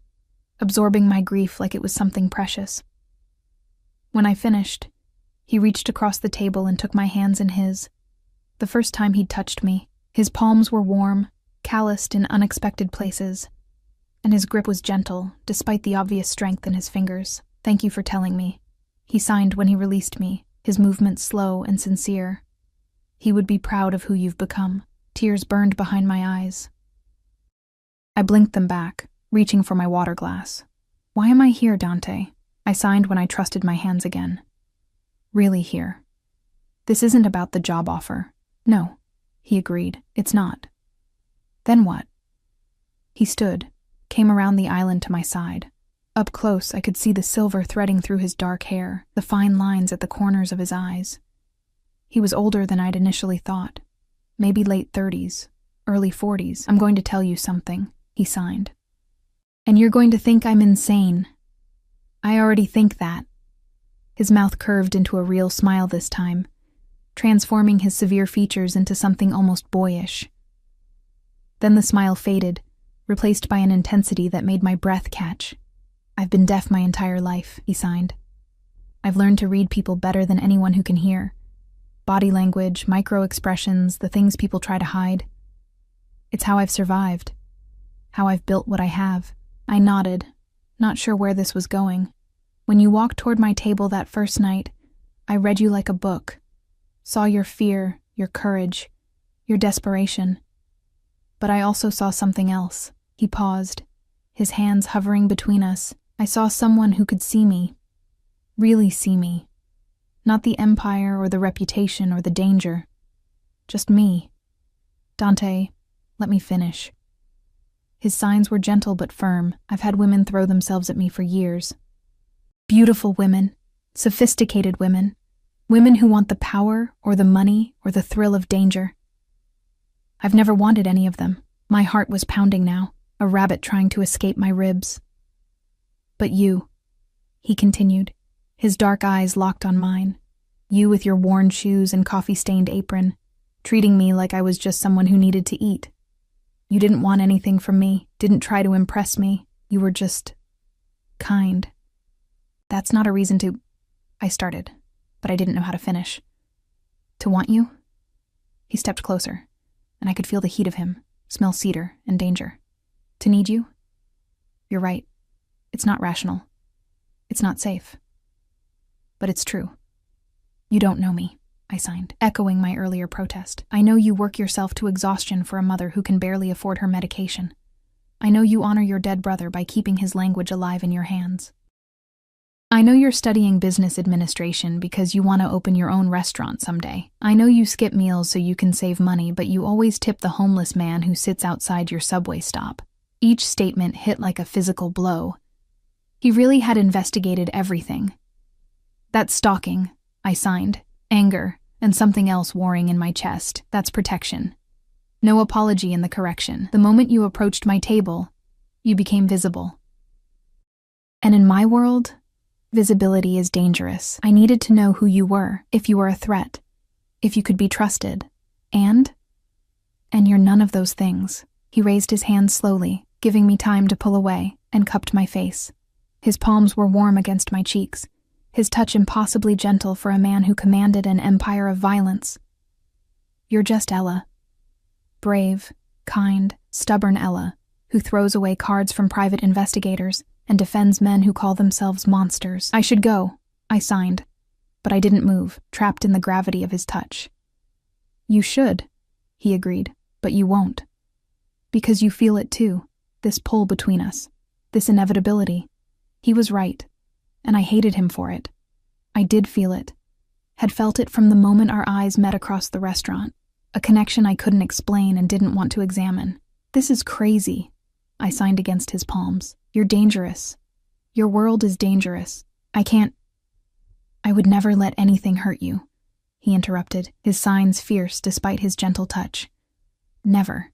absorbing my grief like it was something precious. When I finished, he reached across the table and took my hands in his. The first time he'd touched me, his palms were warm, calloused in unexpected places, and his grip was gentle, despite the obvious strength in his fingers. Thank you for telling me. He signed when he released me, his movements slow and sincere. He would be proud of who you've become. Tears burned behind my eyes. I blinked them back, reaching for my water glass. Why am I here, Dante? I signed when I trusted my hands again. Really here. This isn't about the job offer. No, he agreed. It's not. Then what? He stood, came around the island to my side. Up close, I could see the silver threading through his dark hair, the fine lines at the corners of his eyes. He was older than I'd initially thought. Maybe late 30s, early 40s. I'm going to tell you something, he signed. And you're going to think I'm insane. I already think that. His mouth curved into a real smile this time, transforming his severe features into something almost boyish. Then the smile faded, replaced by an intensity that made my breath catch. I've been deaf my entire life, he signed. I've learned to read people better than anyone who can hear. Body language, micro-expressions, the things people try to hide. It's how I've survived. How I've built what I have. I nodded, not sure where this was going. When you walked toward my table that first night, I read you like a book. Saw your fear, your courage, your desperation. But I also saw something else. He paused, his hands hovering between us. I saw someone who could see me. Really see me. Not the empire or the reputation or the danger. Just me. Dante, let me finish. His signs were gentle but firm. I've had women throw themselves at me for years. Beautiful women, sophisticated women, women who want the power or the money or the thrill of danger. I've never wanted any of them. My heart was pounding now, a rabbit trying to escape my ribs. But you, he continued, his dark eyes locked on mine. You with your worn shoes and coffee-stained apron, treating me like I was just someone who needed to eat. You didn't want anything from me, didn't try to impress me. You were just kind. That's not a reason to... I started, but I didn't know how to finish. To want you? He stepped closer, and I could feel the heat of him, smell cedar and danger. To need you? You're right. It's not rational. It's not safe. But it's true. You don't know me, I signed, echoing my earlier protest. I know you work yourself to exhaustion for a mother who can barely afford her medication. I know you honor your dead brother by keeping his language alive in your hands. I know you're studying business administration because you want to open your own restaurant someday. I know you skip meals so you can save money, but you always tip the homeless man who sits outside your subway stop. Each statement hit like a physical blow. He really had investigated everything. That's stalking, I signed, anger, and something else warring in my chest. That's protection. No apology in the correction. The moment you approached my table, you became visible. And in my world, visibility is dangerous. I needed to know who you were, if you were a threat, if you could be trusted. And you're none of those things. He raised his hand slowly, giving me time to pull away, and cupped my face. His palms were warm against my cheeks, his touch impossibly gentle for a man who commanded an empire of violence. You're just Ella. Brave, kind, stubborn Ella, who throws away cards from private investigators and defends men who call themselves monsters. I should go, I signed, but I didn't move, trapped in the gravity of his touch. You should, he agreed, but you won't. Because you feel it too, this pull between us, this inevitability. He was right, and I hated him for it. I did feel it, had felt it from the moment our eyes met across the restaurant, a connection I couldn't explain and didn't want to examine. This is crazy, I signed against his palms. You're dangerous. Your world is dangerous. I would never let anything hurt you, he interrupted, his signs fierce despite his gentle touch. Never.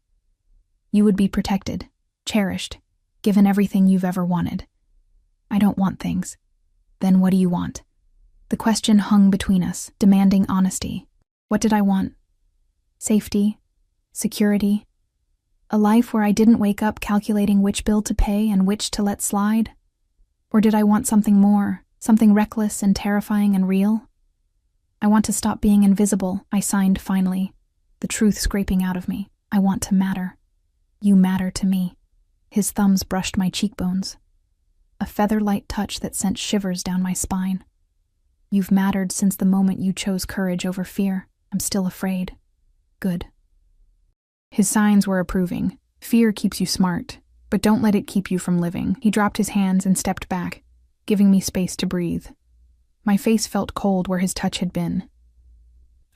You would be protected, cherished, given everything you've ever wanted. I don't want things. Then what do you want? The question hung between us, demanding honesty. What did I want? Safety? Security? A life where I didn't wake up calculating which bill to pay and which to let slide? Or did I want something more, something reckless and terrifying and real? I want to stop being invisible, I signed finally, the truth scraping out of me. I want to matter. You matter to me. His thumbs brushed my cheekbones. A feather-light touch that sent shivers down my spine. You've mattered since the moment you chose courage over fear. I'm still afraid. Good. His signs were approving. Fear keeps you smart, but don't let it keep you from living. He dropped his hands and stepped back, giving me space to breathe. My face felt cold where his touch had been.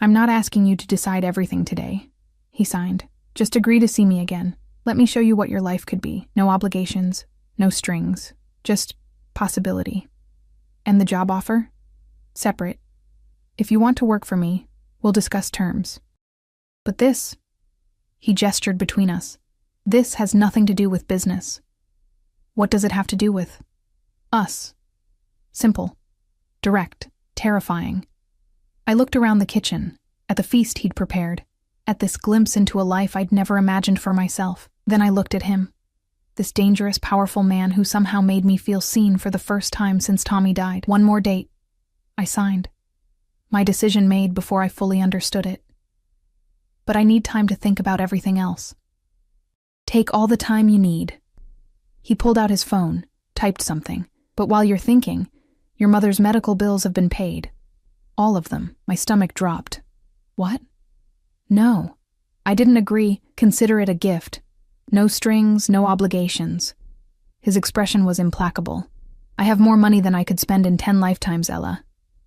I'm not asking you to decide everything today, he signed. Just agree to see me again. Let me show you what your life could be. No obligations, no strings, just possibility. And the job offer? Separate. If you want to work for me, we'll discuss terms. But this, he gestured between us, this has nothing to do with business. What does it have to do with? Us. Simple. Direct. Terrifying. I looked around the kitchen, at the feast he'd prepared, at this glimpse into a life I'd never imagined for myself. Then I looked at him, this dangerous, powerful man who somehow made me feel seen for the first time since Tommy died. One more date. I signed. My decision made before I fully understood it. But I need time to think about everything else. Take all the time you need. He pulled out his phone, typed something. But while you're thinking, your mother's medical bills have been paid. All of them. My stomach dropped. What? No. I didn't agree. Consider it a gift. No strings, no obligations. His expression was implacable. I have more money than I could spend in 10 lifetimes, Ella.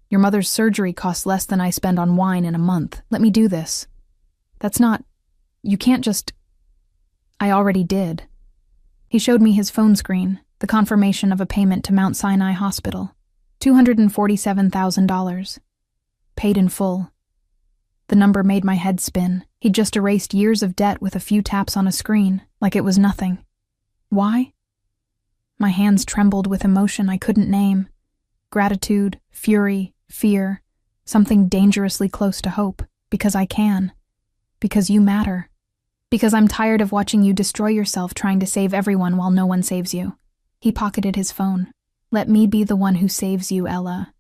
Your mother's surgery costs less than I spend on wine in a month. Let me do this. That's not... You can't just... I already did. He showed me his phone screen, the confirmation of a payment to Mount Sinai Hospital. $247,000. Paid in full. The number made my head spin. He'd just erased years of debt with a few taps on a screen, like it was nothing. Why? My hands trembled with emotion I couldn't name. Gratitude, fury, fear, something dangerously close to hope. Because I can. Because you matter. Because I'm tired of watching you destroy yourself trying to save everyone while no one saves you. He pocketed his phone. Let me be the one who saves you, Ella.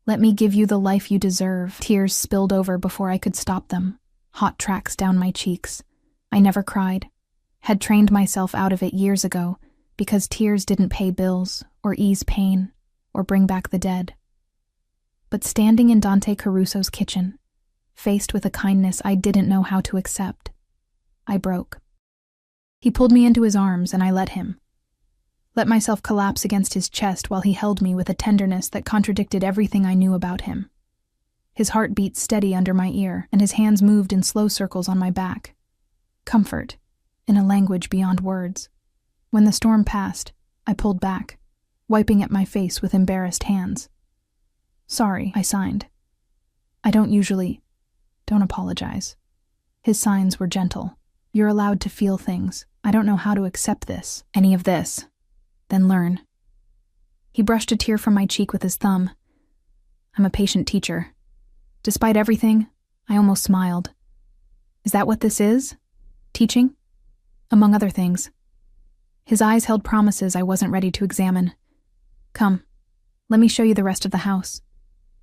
Let me give you the life you deserve. Tears spilled over before I could stop them. Hot tracks down my cheeks. I never cried. Had trained myself out of it years ago because tears didn't pay bills or ease pain or bring back the dead. But standing in Dante Caruso's kitchen, faced with a kindness I didn't know how to accept, I broke. He pulled me into his arms and I let him. Let myself collapse against his chest while he held me with a tenderness that contradicted everything I knew about him. His heart beat steady under my ear, and his hands moved in slow circles on my back. Comfort, in a language beyond words. When the storm passed, I pulled back, wiping at my face with embarrassed hands. Sorry, I signed. I don't apologize. His signs were gentle. You're allowed to feel things. I don't know how to accept this, any of this. Then learn. He brushed a tear from my cheek with his thumb. I'm a patient teacher. Despite everything, I almost smiled. Is that what this is? Teaching? Among other things. His eyes held promises I wasn't ready to examine. Come, let me show you the rest of the house.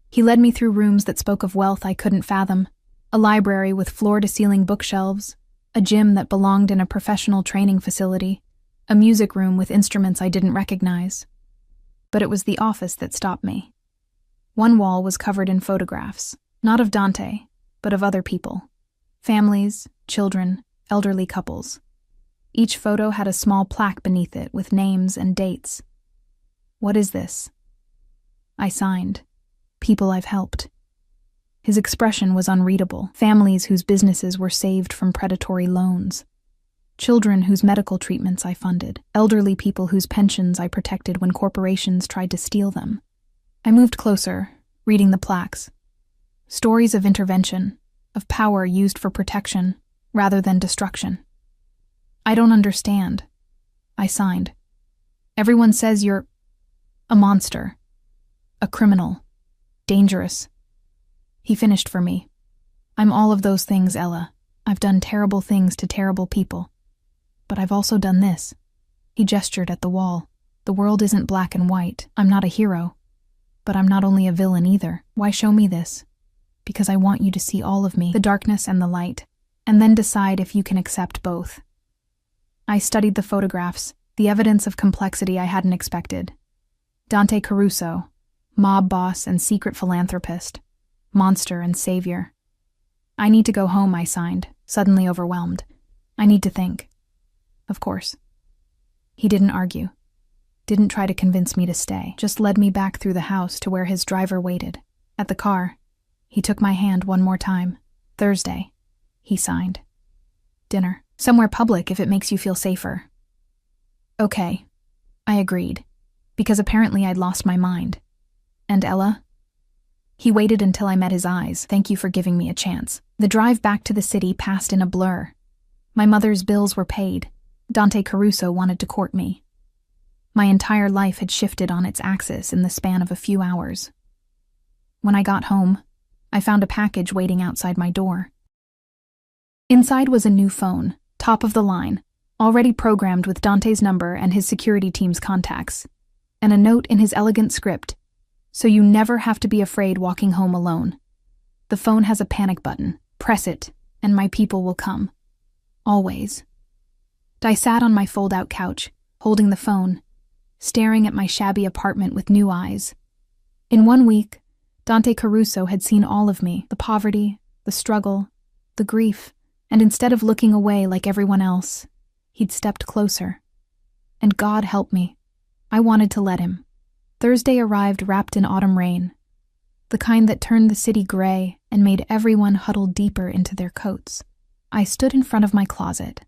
He led me through rooms that spoke of wealth I couldn't fathom, a library with floor-to-ceiling bookshelves, a gym that belonged in a professional training facility, a music room with instruments I didn't recognize. But it was the office that stopped me. One wall was covered in photographs, not of Dante, but of other people. Families, children, elderly couples. Each photo had a small plaque beneath it with names and dates. What is this? I signed. People I've helped. His expression was unreadable. Families whose businesses were saved from predatory loans. Children whose medical treatments I funded. Elderly people whose pensions I protected when corporations tried to steal them. I moved closer, reading the plaques. Stories of intervention, of power used for protection, rather than destruction. I don't understand. I signed. Everyone says you're a monster, a criminal, dangerous. He finished for me. I'm all of those things, Ella. I've done terrible things to terrible people. But I've also done this. He gestured at the wall. The world isn't black and white. I'm not a hero. But I'm not only a villain either. Why show me this? Because I want you to see all of me, the darkness and the light, and then decide if you can accept both. I studied the photographs, the evidence of complexity I hadn't expected. Dante Caruso, mob boss and secret philanthropist, monster and savior. I need to go home, I signed, suddenly overwhelmed. I need to think. Of course. He didn't argue. Didn't try to convince me to stay. Just led me back through the house to where his driver waited. At the car, he took my hand one more time. Thursday. He signed. Dinner. Somewhere public if it makes you feel safer. Okay. I agreed. Because apparently I'd lost my mind. And Ella? He waited until I met his eyes. Thank you for giving me a chance. The drive back to the city passed in a blur. My mother's bills were paid. Dante Caruso wanted to court me. My entire life had shifted on its axis in the span of a few hours. When I got home, I found a package waiting outside my door. Inside was a new phone, top of the line, already programmed with Dante's number and his security team's contacts, and a note in his elegant script, so you never have to be afraid walking home alone. The phone has a panic button. Press it, and my people will come. Always. I sat on my fold-out couch, holding the phone, staring at my shabby apartment with new eyes. In 1 week, Dante Caruso had seen all of me, the poverty, the struggle, the grief, and instead of looking away like everyone else, he'd stepped closer. And God help me, I wanted to let him. Thursday arrived wrapped in autumn rain, the kind that turned the city gray and made everyone huddle deeper into their coats. I stood in front of my closet,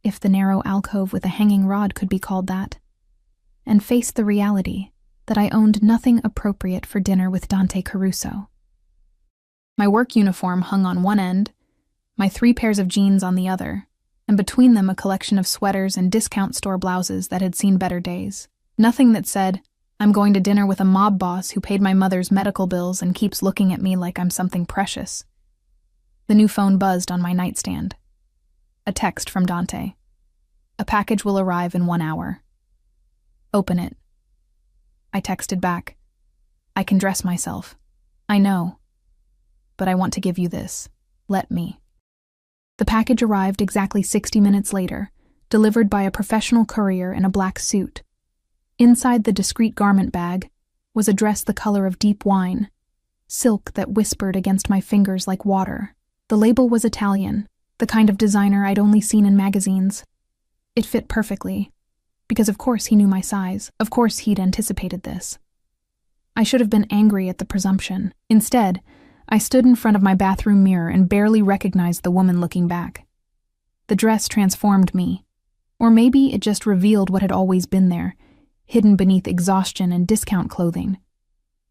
if the narrow alcove with a hanging rod could be called that, and faced the reality that I owned nothing appropriate for dinner with Dante Caruso. My work uniform hung on one end, my 3 pairs of jeans on the other, and between them a collection of sweaters and discount store blouses that had seen better days. Nothing that said, I'm going to dinner with a mob boss who paid my mother's medical bills and keeps looking at me like I'm something precious. The new phone buzzed on my nightstand. A text from Dante. A package will arrive in 1 hour. Open it. I texted back. I can dress myself. I know. But I want to give you this. Let me. The package arrived exactly 60 minutes later, delivered by a professional courier in a black suit. Inside the discreet garment bag was a dress the color of deep wine, silk that whispered against my fingers like water. The label was Italian, the kind of designer I'd only seen in magazines. It fit perfectly, because of course he knew my size. Of course he'd anticipated this. I should have been angry at the presumption. Instead, I stood in front of my bathroom mirror and barely recognized the woman looking back. The dress transformed me. Or maybe it just revealed what had always been there, hidden beneath exhaustion and discount clothing.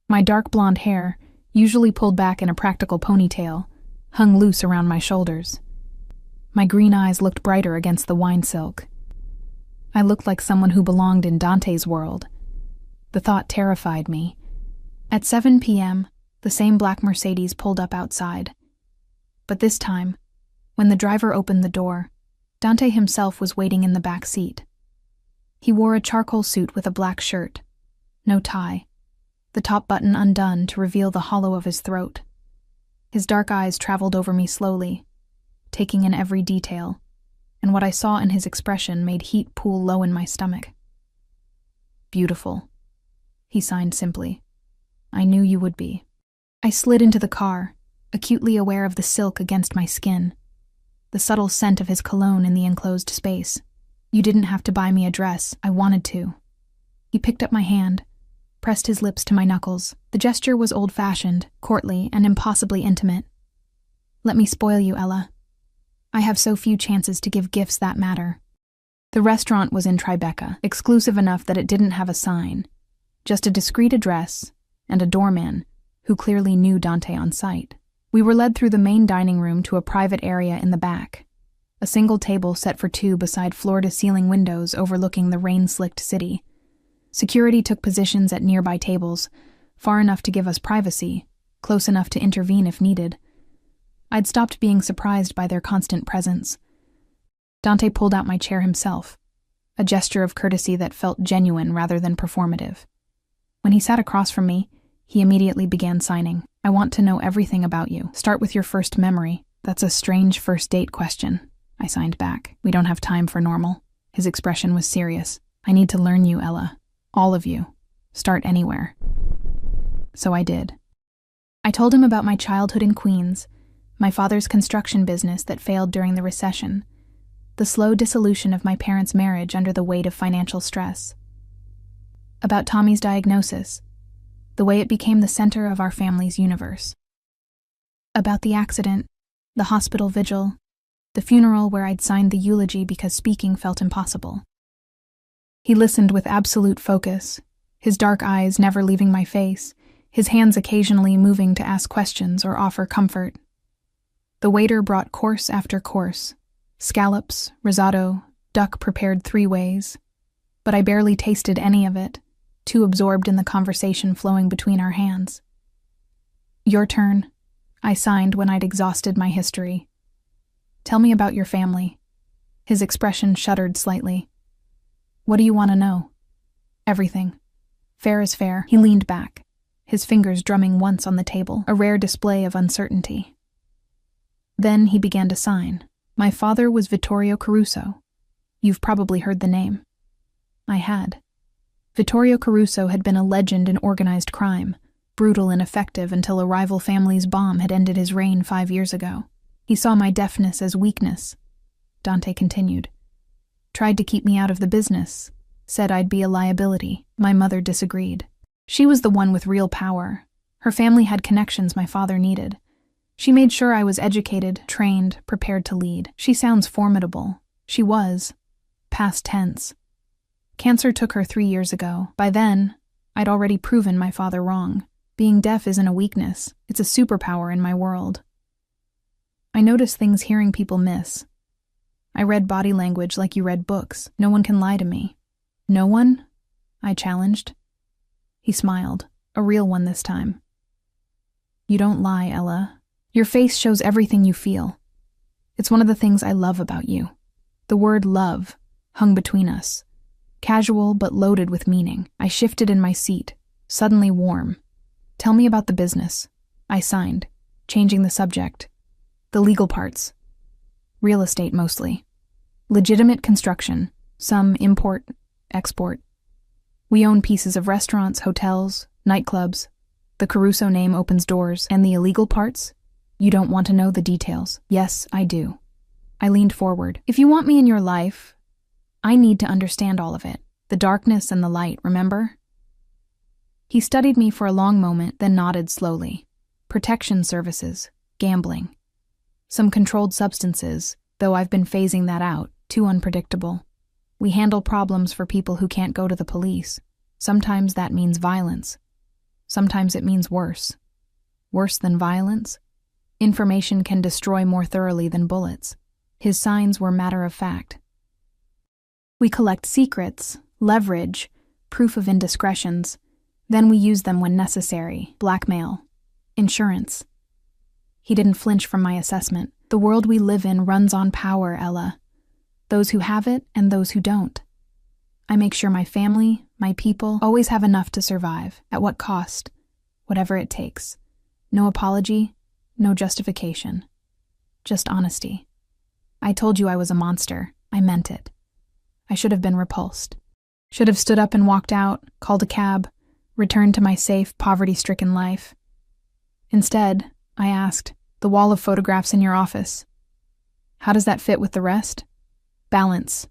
My dark blonde hair, usually pulled back in a practical ponytail, hung loose around my shoulders. My green eyes looked brighter against the wine silk. I looked like someone who belonged in Dante's world. The thought terrified me. At 7 p.m., the same black Mercedes pulled up outside. But this time, when the driver opened the door, Dante himself was waiting in the back seat. He wore a charcoal suit with a black shirt, no tie, the top button undone to reveal the hollow of his throat. His dark eyes traveled over me slowly, taking in every detail, and what I saw in his expression made heat pool low in my stomach. Beautiful, he signed simply. I knew you would be. I slid into the car, acutely aware of the silk against my skin, the subtle scent of his cologne in the enclosed space. You didn't have to buy me a dress, I wanted to. He picked up my hand, pressed his lips to my knuckles. The gesture was old-fashioned, courtly, and impossibly intimate. Let me spoil you, Ella. I have so few chances to give gifts that matter. The restaurant was in Tribeca, exclusive enough that it didn't have a sign, just a discreet address and a doorman who clearly knew Dante on sight. We were led through the main dining room to a private area in the back, a single table set for 2 beside floor-to-ceiling windows overlooking the rain-slicked city. Security took positions at nearby tables, far enough to give us privacy, close enough to intervene if needed. I'd stopped being surprised by their constant presence. Dante pulled out my chair himself, a gesture of courtesy that felt genuine rather than performative. When he sat across from me, he immediately began signing. I want to know everything about you. Start with your first memory. That's a strange first date question. I signed back. We don't have time for normal. His expression was serious. I need to learn you, Ella. All of you. Start anywhere. So I did. I told him about my childhood in Queens, my father's construction business that failed during the recession, the slow dissolution of my parents' marriage under the weight of financial stress, about Tommy's diagnosis, the way it became the center of our family's universe, about the accident, the hospital vigil, the funeral where I'd signed the eulogy because speaking felt impossible. He listened with absolute focus, his dark eyes never leaving my face, his hands occasionally moving to ask questions or offer comfort. The waiter brought course after course, scallops, risotto, duck prepared 3 ways, but I barely tasted any of it, too absorbed in the conversation flowing between our hands. Your turn, I signed when I'd exhausted my history. Tell me about your family. His expression shuddered slightly. What do you want to know? Everything. Fair is fair. He leaned back, his fingers drumming once on the table, a rare display of uncertainty. Then he began to sign. My father was Vittorio Caruso. You've probably heard the name. I had. Vittorio Caruso had been a legend in organized crime, brutal and effective until a rival family's bomb had ended his reign 5 years ago. He saw my deafness as weakness. Dante continued. Tried to keep me out of the business. Said I'd be a liability. My mother disagreed. She was the one with real power. Her family had connections my father needed. She made sure I was educated, trained, prepared to lead. She sounds formidable. She was. Past tense. Cancer took her 3 years ago. By then, I'd already proven my father wrong. Being deaf isn't a weakness. It's a superpower in my world. I notice things hearing people miss. I read body language like you read books. No one can lie to me. No one? I challenged. He smiled, a real one this time. You don't lie, Ella. Your face shows everything you feel. It's one of the things I love about you. The word love hung between us. Casual but loaded with meaning. I shifted in my seat, suddenly warm. Tell me about the business. I signed, changing the subject. The legal parts. Real estate mostly. Legitimate construction. Some import, export. We own pieces of restaurants, hotels, nightclubs. The Caruso name opens doors. And the illegal parts? You don't want to know the details. Yes, I do. I leaned forward. If you want me in your life, I need to understand all of it. The darkness and the light, remember? He studied me for a long moment, then nodded slowly. Protection services, gambling. Some controlled substances, though I've been phasing that out, too unpredictable. We handle problems for people who can't go to the police. Sometimes that means violence. Sometimes it means worse. Worse than violence? Information can destroy more thoroughly than bullets. His signs were matter of fact. We collect secrets, leverage, proof of indiscretions. Then we use them when necessary. Blackmail. Insurance. He didn't flinch from my assessment. The world we live in runs on power, Ella. Those who have it and those who don't. I make sure my family, my people, always have enough to survive. At what cost? Whatever it takes. No apology, no justification. Just honesty. I told you I was a monster. I meant it. I should have been repulsed. Should have stood up and walked out, called a cab, returned to my safe, poverty-stricken life. Instead, I asked, the wall of photographs in your office. How does that fit with the rest? Balance.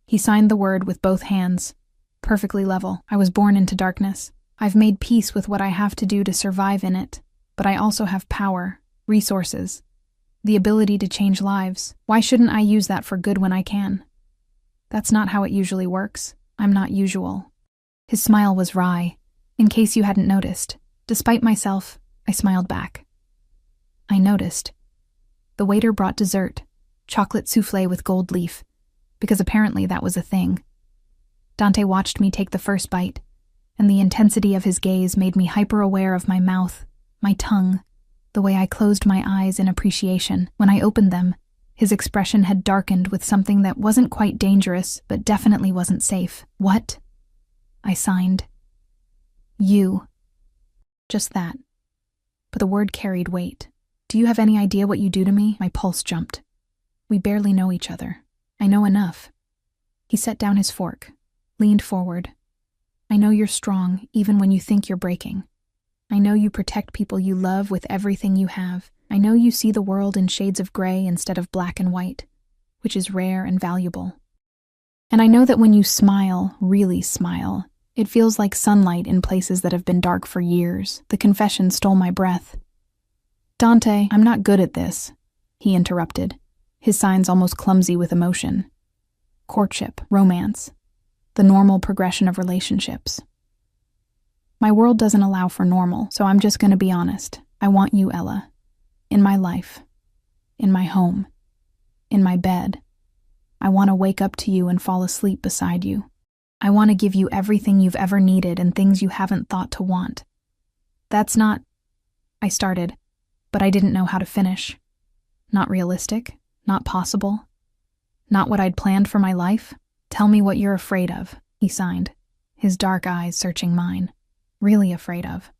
He signed the word with both hands. Perfectly level. I was born into darkness. I've made peace with what I have to do to survive in it, but I also have power, resources, the ability to change lives. Why shouldn't I use that for good when I can? That's not how it usually works. I'm not usual. His smile was wry, in case you hadn't noticed. Despite myself, I smiled back. I noticed. The waiter brought dessert, chocolate souffle with gold leaf, because apparently that was a thing. Dante watched me take the first bite, and the intensity of his gaze made me hyper-aware of my mouth, my tongue, the way I closed my eyes in appreciation. When I opened them, his expression had darkened with something that wasn't quite dangerous, but definitely wasn't safe. What? I signed. You. Just that. But the word carried weight. Do you have any idea what you do to me? My pulse jumped. We barely know each other. I know enough. He set down his fork, leaned forward. I know you're strong, even when you think you're breaking. I know you protect people you love with everything you have. I know you see the world in shades of gray instead of black and white, which is rare and valuable. And I know that when you smile, really smile, it feels like sunlight in places that have been dark for years. The confession stole my breath. Dante, I'm not good at this, he interrupted, his signs almost clumsy with emotion. Courtship, romance, the normal progression of relationships. My world doesn't allow for normal, so I'm just going to be honest. I want you, Ella. In my life. In my home. In my bed. I want to wake up to you and fall asleep beside you. I want to give you everything you've ever needed and things you haven't thought to want. That's not... I started, but I didn't know how to finish. Not realistic. Not possible. Not what I'd planned for my life. Tell me what you're afraid of, he signed, his dark eyes searching mine. Really afraid of.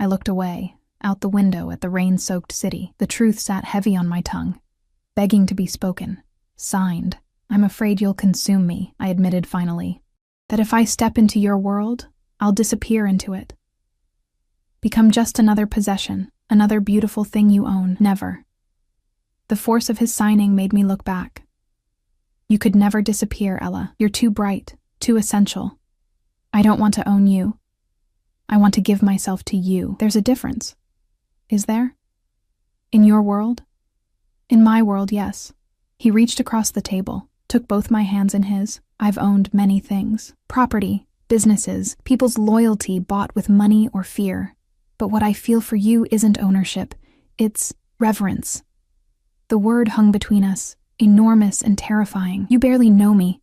I looked away, out the window at the rain-soaked city. The truth sat heavy on my tongue, begging to be spoken, signed. I'm afraid you'll consume me, I admitted finally. That if I step into your world, I'll disappear into it. Become just another possession, another beautiful thing you own. Never. The force of his signing made me look back. You could never disappear, Ella. You're too bright, too essential. I don't want to own you. I want to give myself to you. There's a difference. Is there? In your world? In my world, yes. He reached across the table, took both my hands in his. I've owned many things. Property, businesses, people's loyalty bought with money or fear. But what I feel for you isn't ownership. It's reverence. The word hung between us, enormous and terrifying. You barely know me.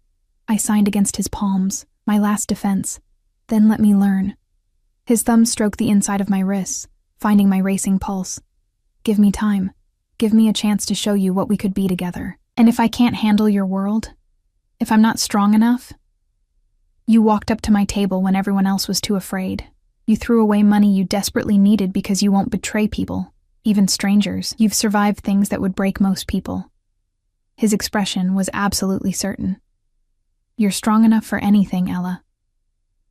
I signed against his palms, my last defense. Then let me learn. His thumb stroked the inside of my wrists, finding my racing pulse. Give me time. Give me a chance to show you what we could be together. And if I can't handle your world, if I'm not strong enough... You walked up to my table when everyone else was too afraid. You threw away money you desperately needed because you won't betray people, even strangers. You've survived things that would break most people. His expression was absolutely certain. You're strong enough for anything, Ella.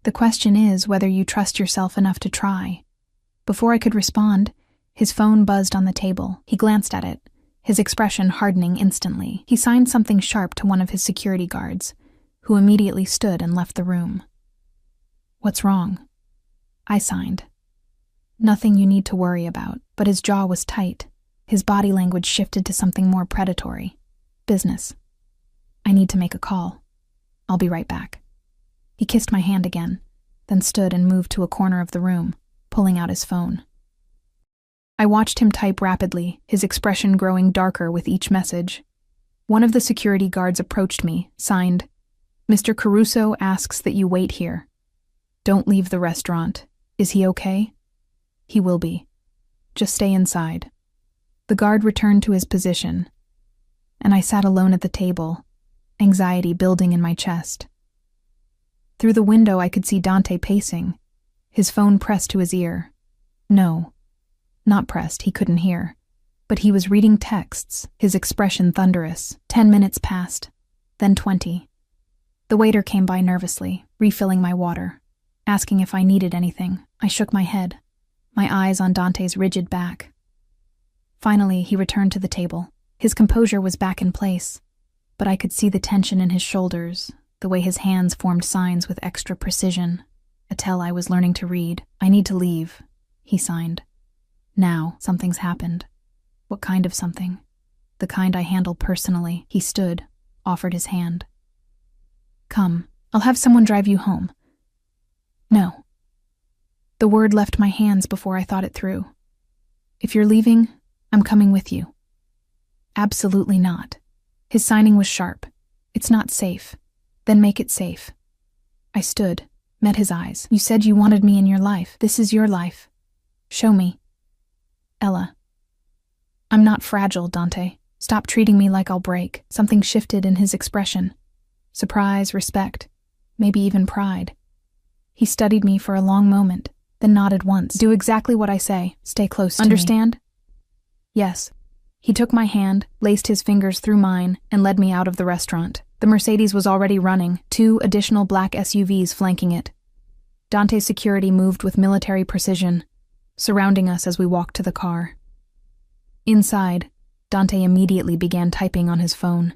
The question is whether you trust yourself enough to try. Before I could respond, his phone buzzed on the table. He glanced at it, his expression hardening instantly. He signed something sharp to one of his security guards, who immediately stood and left the room. What's wrong? I signed. Nothing you need to worry about, but his jaw was tight. His body language shifted to something more predatory. Business. I need to make a call. I'll be right back. He kissed my hand again, then stood and moved to a corner of the room, pulling out his phone. I watched him type rapidly, his expression growing darker with each message. One of the security guards approached me, signed, Mr. Caruso asks that you wait here. Don't leave the restaurant. Is he okay? He will be. Just stay inside. The guard returned to his position, and I sat alone at the table, anxiety building in my chest. Through the window I could see Dante pacing, his phone pressed to his ear. No, not pressed, he couldn't hear. But he was reading texts, his expression thunderous. 10 minutes passed, then 20. The waiter came by nervously, refilling my water, asking if I needed anything. I shook my head, my eyes on Dante's rigid back. Finally, he returned to the table. His composure was back in place, but I could see the tension in his shoulders, the way his hands formed signs with extra precision, a tell I was learning to read. I need to leave, he signed. Now, something's happened. What kind of something? The kind I handle personally. He stood, offered his hand. Come, I'll have someone drive you home. No. The word left my hands before I thought it through. If you're leaving, I'm coming with you. Absolutely not. His signing was sharp. It's not safe. Then make it safe. I stood, met his eyes. You said you wanted me in your life. This is your life. Show me. Ella. I'm not fragile, Dante. Stop treating me like I'll break. Something shifted in his expression. Surprise, respect, maybe even pride. He studied me for a long moment, then nodded once. Do exactly what I say. Stay close to me. Understand? Yes. He took my hand, laced his fingers through mine, and led me out of the restaurant. The Mercedes was already running, 2 additional black SUVs flanking it. Dante's security moved with military precision, surrounding us as we walked to the car. Inside, Dante immediately began typing on his phone,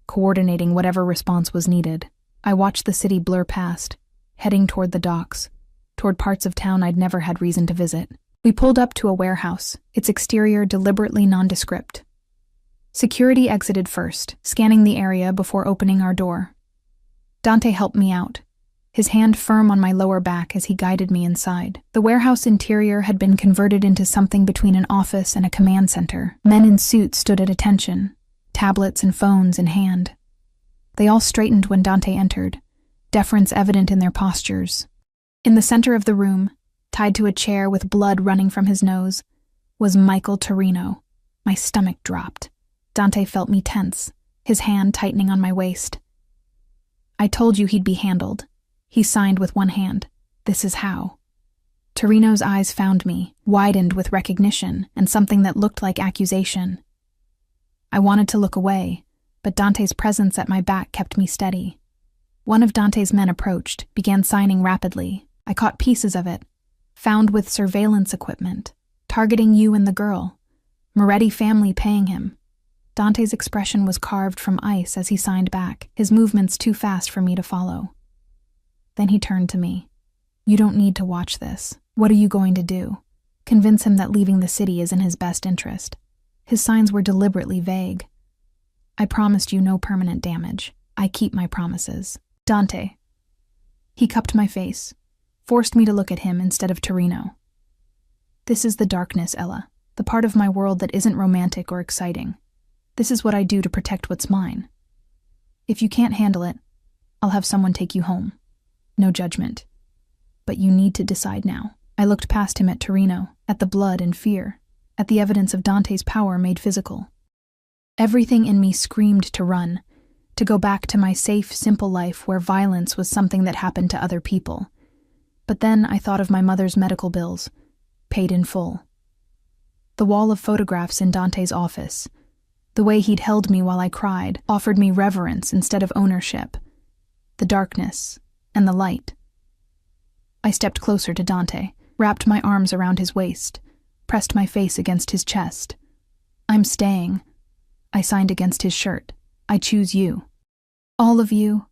coordinating whatever response was needed. I watched the city blur past, heading toward the docks, toward parts of town I'd never had reason to visit. We pulled up to a warehouse, its exterior deliberately nondescript. Security exited first, scanning the area before opening our door. Dante helped me out, his hand firm on my lower back as he guided me inside. The warehouse interior had been converted into something between an office and a command center. Men in suits stood at attention, tablets and phones in hand. They all straightened when Dante entered, deference evident in their postures. In the center of the room, tied to a chair with blood running from his nose, was Michael Torino. My stomach dropped. Dante felt me tense, his hand tightening on my waist. I told you he'd be handled. He signed with one hand. This is how. Torino's eyes found me, widened with recognition and something that looked like accusation. I wanted to look away, but Dante's presence at my back kept me steady. One of Dante's men approached, began signing rapidly. I caught pieces of it. Found with surveillance equipment. Targeting you and the girl. Moretti family paying him. Dante's expression was carved from ice as he signed back, his movements too fast for me to follow. Then he turned to me. You don't need to watch this. What are you going to do? Convince him that leaving the city is in his best interest. His signs were deliberately vague. I promised you no permanent damage. I keep my promises. Dante. He cupped my face, forced me to look at him instead of Torino. This is the darkness, Ella, the part of my world that isn't romantic or exciting. This is what I do to protect what's mine. If you can't handle it, I'll have someone take you home. No judgment. But you need to decide now. I looked past him at Torino, at the blood and fear, at the evidence of Dante's power made physical. Everything in me screamed to run, to go back to my safe, simple life where violence was something that happened to other people. But then I thought of my mother's medical bills, paid in full. The wall of photographs in Dante's office, the way he'd held me while I cried, offered me reverence instead of ownership. The darkness and the light. I stepped closer to Dante, wrapped my arms around his waist, pressed my face against his chest. I'm staying. I signed against his shirt. I choose you. All of you.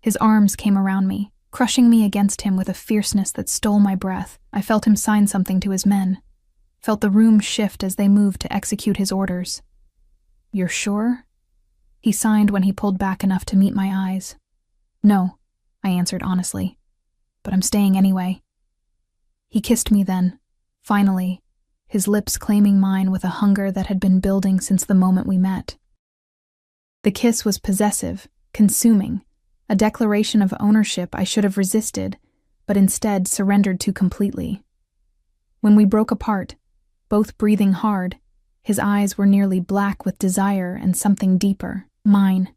His arms came around me, crushing me against him with a fierceness that stole my breath. I felt him sign something to his men. Felt the room shift as they moved to execute his orders. You're sure? He signed when he pulled back enough to meet my eyes. No, I answered honestly. But I'm staying anyway. He kissed me then, finally, his lips claiming mine with a hunger that had been building since the moment we met. The kiss was possessive, consuming, a declaration of ownership I should have resisted, but instead surrendered to completely. When we broke apart, both breathing hard, his eyes were nearly black with desire and something deeper. Mine,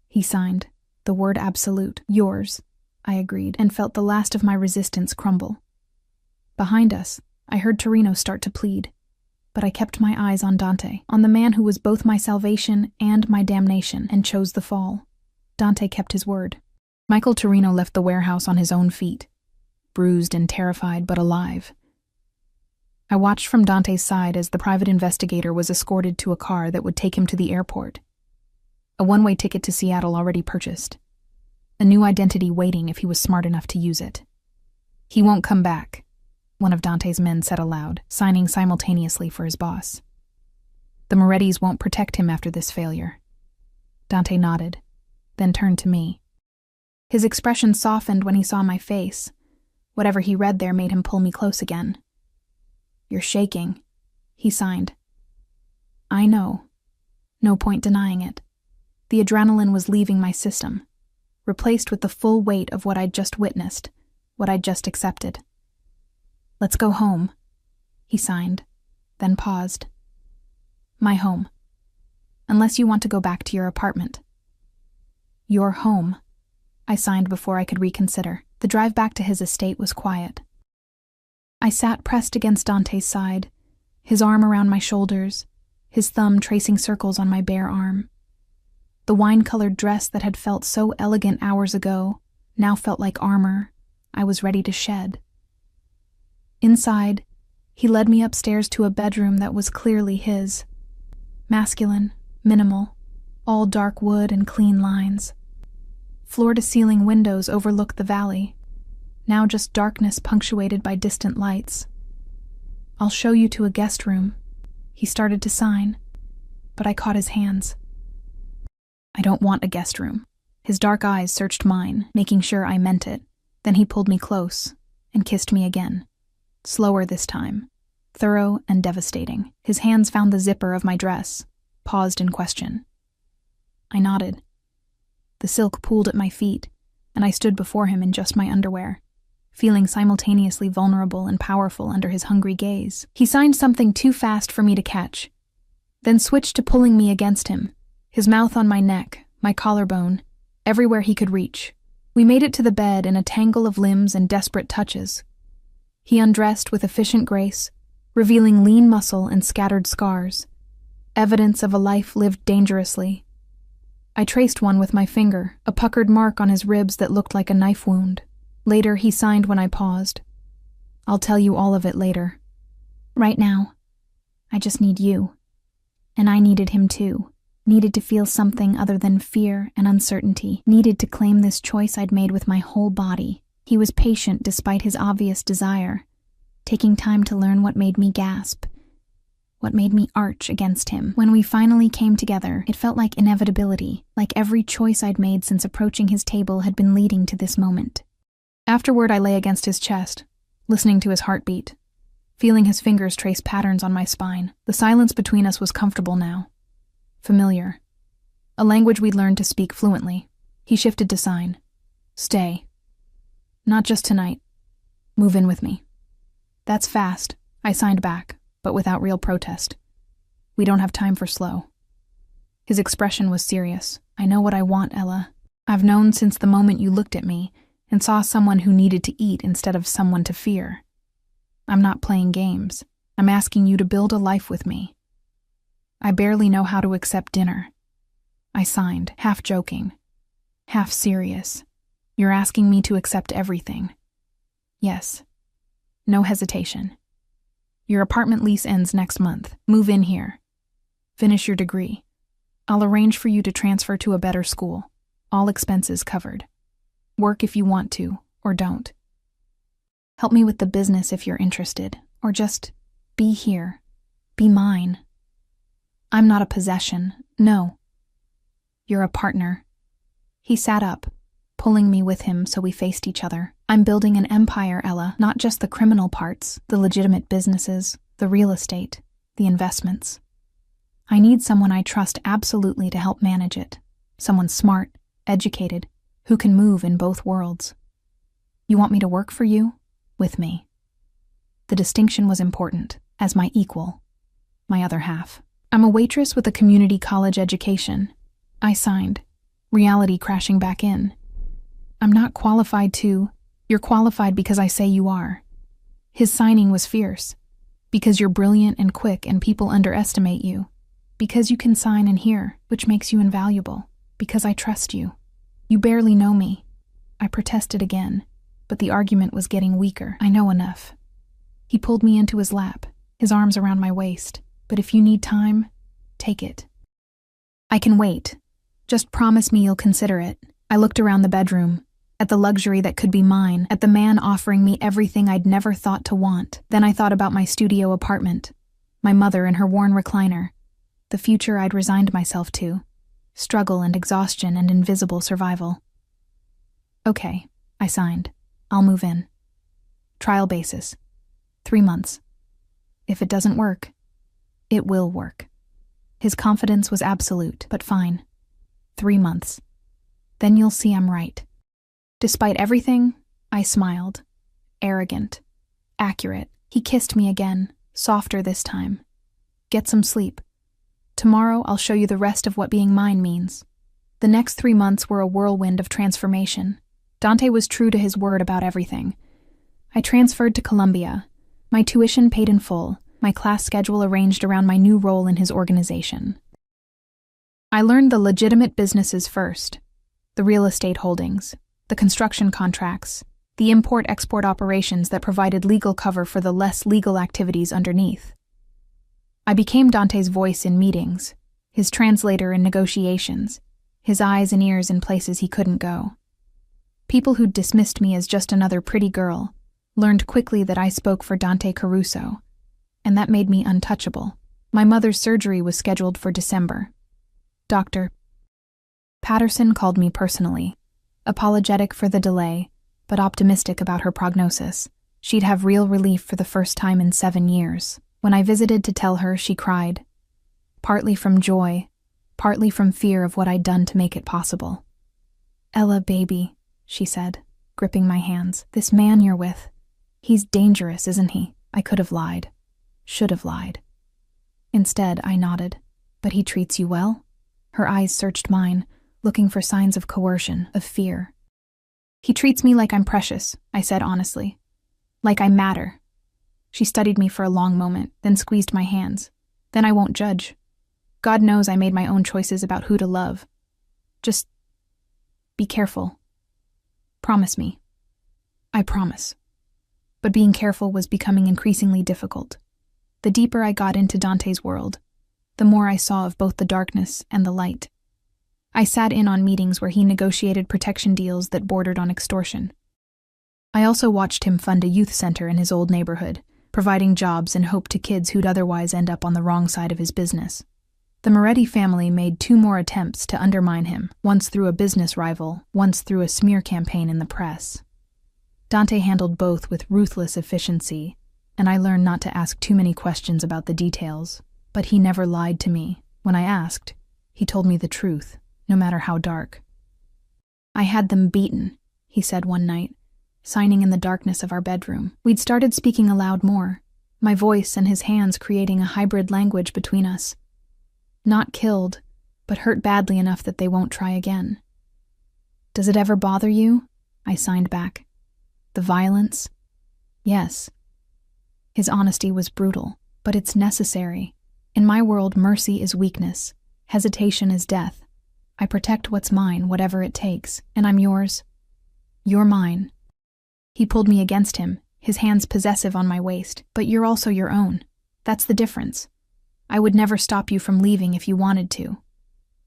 he signed, the word absolute. Yours, I agreed, and felt the last of my resistance crumble. Behind us, I heard Torino start to plead, but I kept my eyes on Dante, on the man who was both my salvation and my damnation, and chose the fall. Dante kept his word. Michael Torino left the warehouse on his own feet, bruised and terrified but alive. I watched from Dante's side as the private investigator was escorted to a car that would take him to the airport. A one-way ticket to Seattle already purchased. A new identity waiting if he was smart enough to use it. He won't come back, one of Dante's men said aloud, signing simultaneously for his boss. The Morettis won't protect him after this failure. Dante nodded, then turned to me. His expression softened when he saw my face. Whatever he read there made him pull me close again. You're shaking, he signed. I know. No point denying it. The adrenaline was leaving my system, replaced with the full weight of what I'd just witnessed, what I'd just accepted. Let's go home, he signed, then paused. My home. Unless you want to go back to your apartment. Your home, I signed before I could reconsider. The drive back to his estate was quiet. I sat pressed against Dante's side, his arm around my shoulders, his thumb tracing circles on my bare arm. The wine-colored dress that had felt so elegant hours ago now felt like armor I was ready to shed. Inside, he led me upstairs to a bedroom that was clearly his. Masculine, minimal, all dark wood and clean lines. Floor-to-ceiling windows overlooked the valley, now just darkness punctuated by distant lights. I'll show you to a guest room. He started to sign, but I caught his hands. I don't want a guest room. His dark eyes searched mine, making sure I meant it. Then he pulled me close and kissed me again. Slower this time, thorough and devastating. His hands found the zipper of my dress, paused in question. I nodded. The silk pooled at my feet, and I stood before him in just my underwear, feeling simultaneously vulnerable and powerful under his hungry gaze. He signed something too fast for me to catch, then switched to pulling me against him, his mouth on my neck, my collarbone, everywhere he could reach. We made it to the bed in a tangle of limbs and desperate touches. He undressed with efficient grace, revealing lean muscle and scattered scars, evidence of a life lived dangerously. I traced one with my finger, a puckered mark on his ribs that looked like a knife wound. Later, he signed when I paused. I'll tell you all of it later. Right now, I just need you. And I needed him too. Needed to feel something other than fear and uncertainty. Needed to claim this choice I'd made with my whole body. He was patient despite his obvious desire, taking time to learn what made me gasp, what made me arch against him. When we finally came together, it felt like inevitability, like every choice I'd made since approaching his table had been leading to this moment. Afterward, I lay against his chest, listening to his heartbeat, feeling his fingers trace patterns on my spine. The silence between us was comfortable now. Familiar. A language we'd learned to speak fluently. He shifted to sign. Stay. Not just tonight. Move in with me. That's fast. I signed back, but without real protest. We don't have time for slow. His expression was serious. I know what I want, Ella. I've known since the moment you looked at me and saw someone who needed to eat instead of someone to fear. I'm not playing games. I'm asking you to build a life with me. I barely know how to accept dinner. I signed, half joking, half serious. You're asking me to accept everything. Yes. No hesitation. Your apartment lease ends next month. Move in here. Finish your degree. I'll arrange for you to transfer to a better school. All expenses covered. Work if you want to, or don't. Help me with the business if you're interested, or just be here. Be mine. I'm not a possession, no. You're a partner. He sat up, pulling me with him so we faced each other. I'm building an empire, Ella, not just the criminal parts, the legitimate businesses, the real estate, the investments. I need someone I trust absolutely to help manage it. Someone smart, educated, who can move in both worlds. You want me to work for you? With me. The distinction was important, as my equal, my other half. I'm a waitress with a community college education. I signed, reality crashing back in. I'm not qualified to. You're qualified because I say you are. His signing was fierce. Because you're brilliant and quick and people underestimate you. Because you can sign and hear, which makes you invaluable. Because I trust you. You barely know me. I protested again, but the argument was getting weaker. I know enough. He pulled me into his lap, his arms around my waist. But if you need time, take it. I can wait. Just promise me you'll consider it. I looked around the bedroom, at the luxury that could be mine, at the man offering me everything I'd never thought to want. Then I thought about my studio apartment, my mother in her worn recliner, the future I'd resigned myself to, struggle and exhaustion and invisible survival. Okay, I signed. I'll move in. Trial basis. 3 months. If it doesn't work, it will work. His confidence was absolute, but fine. 3 months. Then you'll see I'm right. Despite everything, I smiled. Arrogant. Accurate. He kissed me again, softer this time. Get some sleep. Tomorrow I'll show you the rest of what being mine means. The next 3 months were a whirlwind of transformation. Dante was true to his word about everything. I transferred to Columbia, my tuition paid in full, my class schedule arranged around my new role in his organization. I learned the legitimate businesses first, the real estate holdings, the construction contracts, the import-export operations that provided legal cover for the less legal activities underneath. I became Dante's voice in meetings, his translator in negotiations, his eyes and ears in places he couldn't go. People who'd dismissed me as just another pretty girl learned quickly that I spoke for Dante Caruso, and that made me untouchable. My mother's surgery was scheduled for December. Dr. Patterson called me personally, apologetic for the delay, but optimistic about her prognosis. She'd have real relief for the first time in 7 years. When I visited to tell her, she cried, partly from joy, partly from fear of what I'd done to make it possible. Ella, baby, she said, gripping my hands, this man you're with, he's dangerous, isn't he? I could have lied. Should have lied. Instead, I nodded. But he treats you well? Her eyes searched mine, looking for signs of coercion, of fear. He treats me like I'm precious, I said honestly. Like I matter. She studied me for a long moment, then squeezed my hands. Then I won't judge. God knows I made my own choices about who to love. Just be careful. Promise me. I promise. But being careful was becoming increasingly difficult. The deeper I got into Dante's world, the more I saw of both the darkness and the light. I sat in on meetings where he negotiated protection deals that bordered on extortion. I also watched him fund a youth center in his old neighborhood, providing jobs and hope to kids who'd otherwise end up on the wrong side of his business. The Moretti family made 2 more attempts to undermine him, once through a business rival, once through a smear campaign in the press. Dante handled both with ruthless efficiency, and I learned not to ask too many questions about the details, but he never lied to me. When I asked, he told me the truth, no matter how dark. I had them beaten, he said one night, signing in the darkness of our bedroom. We'd started speaking aloud more, my voice and his hands creating a hybrid language between us. Not killed, but hurt badly enough that they won't try again. Does it ever bother you? I signed back. The violence? Yes. His honesty was brutal, but it's necessary. In my world, mercy is weakness. Hesitation is death. I protect what's mine, whatever it takes, and I'm yours. You're mine. He pulled me against him, his hands possessive on my waist. But you're also your own. That's the difference. I would never stop you from leaving if you wanted to.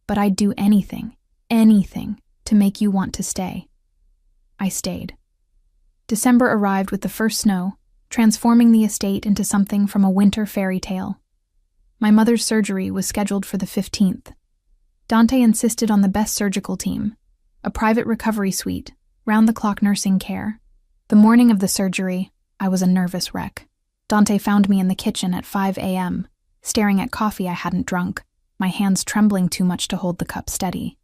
But I'd do anything to make you want to stay. I stayed. December arrived with the first snow, transforming the estate into something from a winter fairy tale. My mother's surgery was scheduled for the 15th. Dante insisted on the best surgical team, a private recovery suite, round-the-clock nursing care. The morning of the surgery, I was a nervous wreck. Dante found me in the kitchen at 5 a.m., staring at coffee I hadn't drunk, my hands trembling too much to hold the cup steady.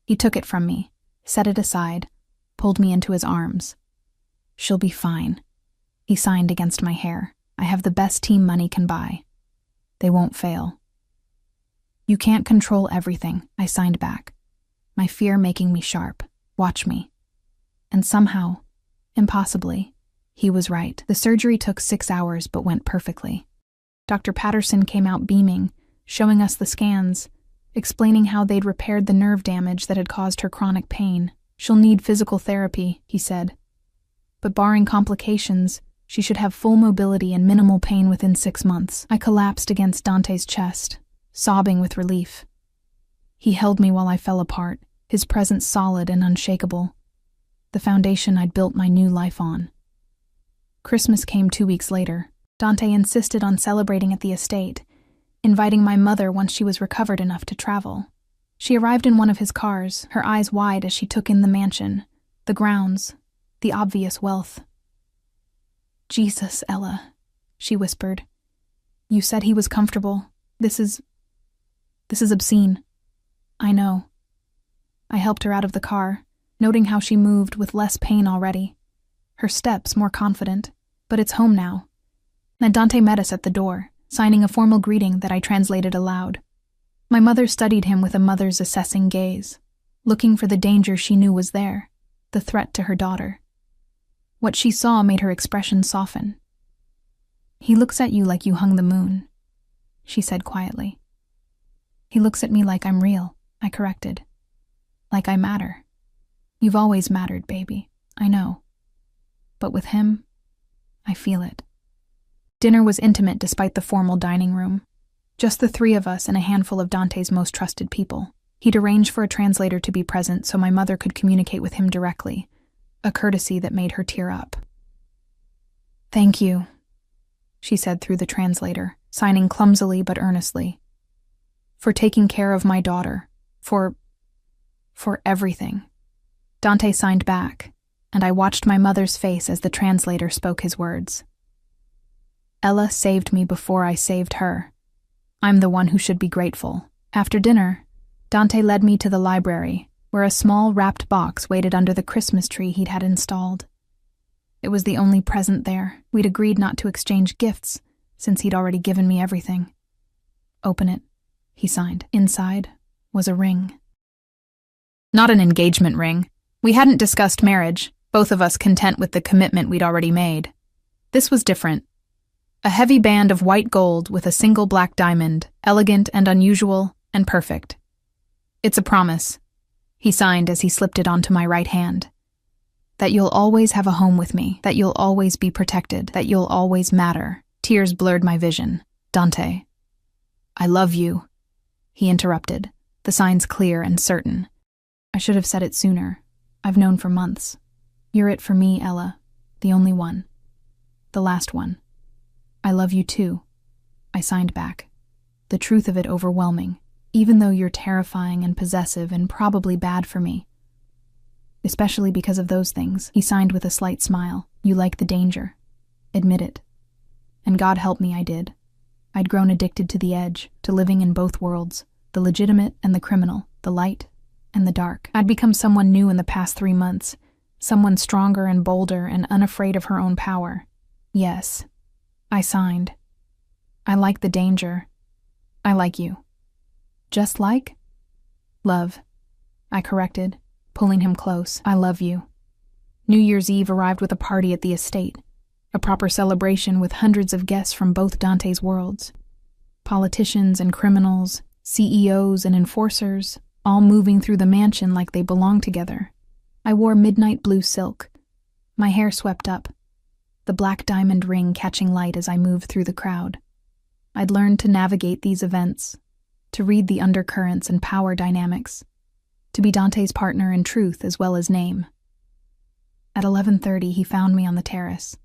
He took it from me, set it aside, pulled me into his arms. She'll be fine. He signed against my hair. I have the best team money can buy. They won't fail. You can't control everything, I signed back, my fear making me sharp. Watch me. And somehow, impossibly, he was right. The surgery took 6 hours but went perfectly. Dr. Patterson came out beaming, showing us the scans, explaining how they'd repaired the nerve damage that had caused her chronic pain. She'll need physical therapy, he said. But barring complications, she should have full mobility and minimal pain within 6 months. I collapsed against Dante's chest, sobbing with relief. He held me while I fell apart, his presence solid and unshakable, the foundation I'd built my new life on. Christmas came 2 weeks later. Dante insisted on celebrating at the estate, inviting my mother once she was recovered enough to travel. She arrived in one of his cars, her eyes wide as she took in the mansion, the grounds, the obvious wealth. Jesus, Ella, she whispered. You said he was comfortable. This is obscene. I know. I helped her out of the car, noting how she moved with less pain already. Her steps more confident. But it's home now. And Dante met us at the door, signing a formal greeting that I translated aloud. My mother studied him with a mother's assessing gaze, looking for the danger she knew was there, the threat to her daughter. What she saw made her expression soften. He looks at you like you hung the moon, she said quietly. He looks at me like I'm real, I corrected. Like I matter. You've always mattered, baby, I know. But with him, I feel it. Dinner was intimate despite the formal dining room. Just the 3 of us and a handful of Dante's most trusted people. He'd arranged for a translator to be present so my mother could communicate with him directly, a courtesy that made her tear up. Thank you, she said through the translator, signing clumsily but earnestly. For taking care of my daughter. For everything. Dante signed back, and I watched my mother's face as the translator spoke his words. Ella saved me before I saved her. I'm the one who should be grateful. After dinner, Dante led me to the library, where a small wrapped box waited under the Christmas tree he'd had installed. It was the only present there. We'd agreed not to exchange gifts, since he'd already given me everything. Open it, he signed. Inside was a ring. Not an engagement ring. We hadn't discussed marriage, both of us content with the commitment we'd already made. This was different. A heavy band of white gold with a single black diamond, elegant and unusual and perfect. It's a promise, He signed as he slipped it onto my right hand. That you'll always have a home with me, that you'll always be protected, that you'll always matter. Tears blurred my vision. Dante. I love you. He interrupted, the signs clear and certain. I should have said it sooner. I've known for months. You're it for me, Ella. The only one. The last one. I love you too. I signed back. The truth of it overwhelming, even though you're terrifying and possessive and probably bad for me. Especially because of those things, he signed with a slight smile. You like the danger. Admit it. And God help me, I did. I'd grown addicted to the edge, to living in both worlds, the legitimate and the criminal, the light and the dark. I'd become someone new in the past 3 months, someone stronger and bolder and unafraid of her own power. Yes, I signed. I like the danger. I like you. Just like? Love. I corrected, pulling him close. I love you. New Year's Eve arrived with a party at the estate, a proper celebration with hundreds of guests from both Dante's worlds. Politicians and criminals, CEOs and enforcers, all moving through the mansion like they belonged together. I wore midnight blue silk, my hair swept up, the black diamond ring catching light as I moved through the crowd. I'd learned to navigate these events, to read the undercurrents and power dynamics, to be Dante's partner in truth as well as name. At 11:30, he found me on the terrace,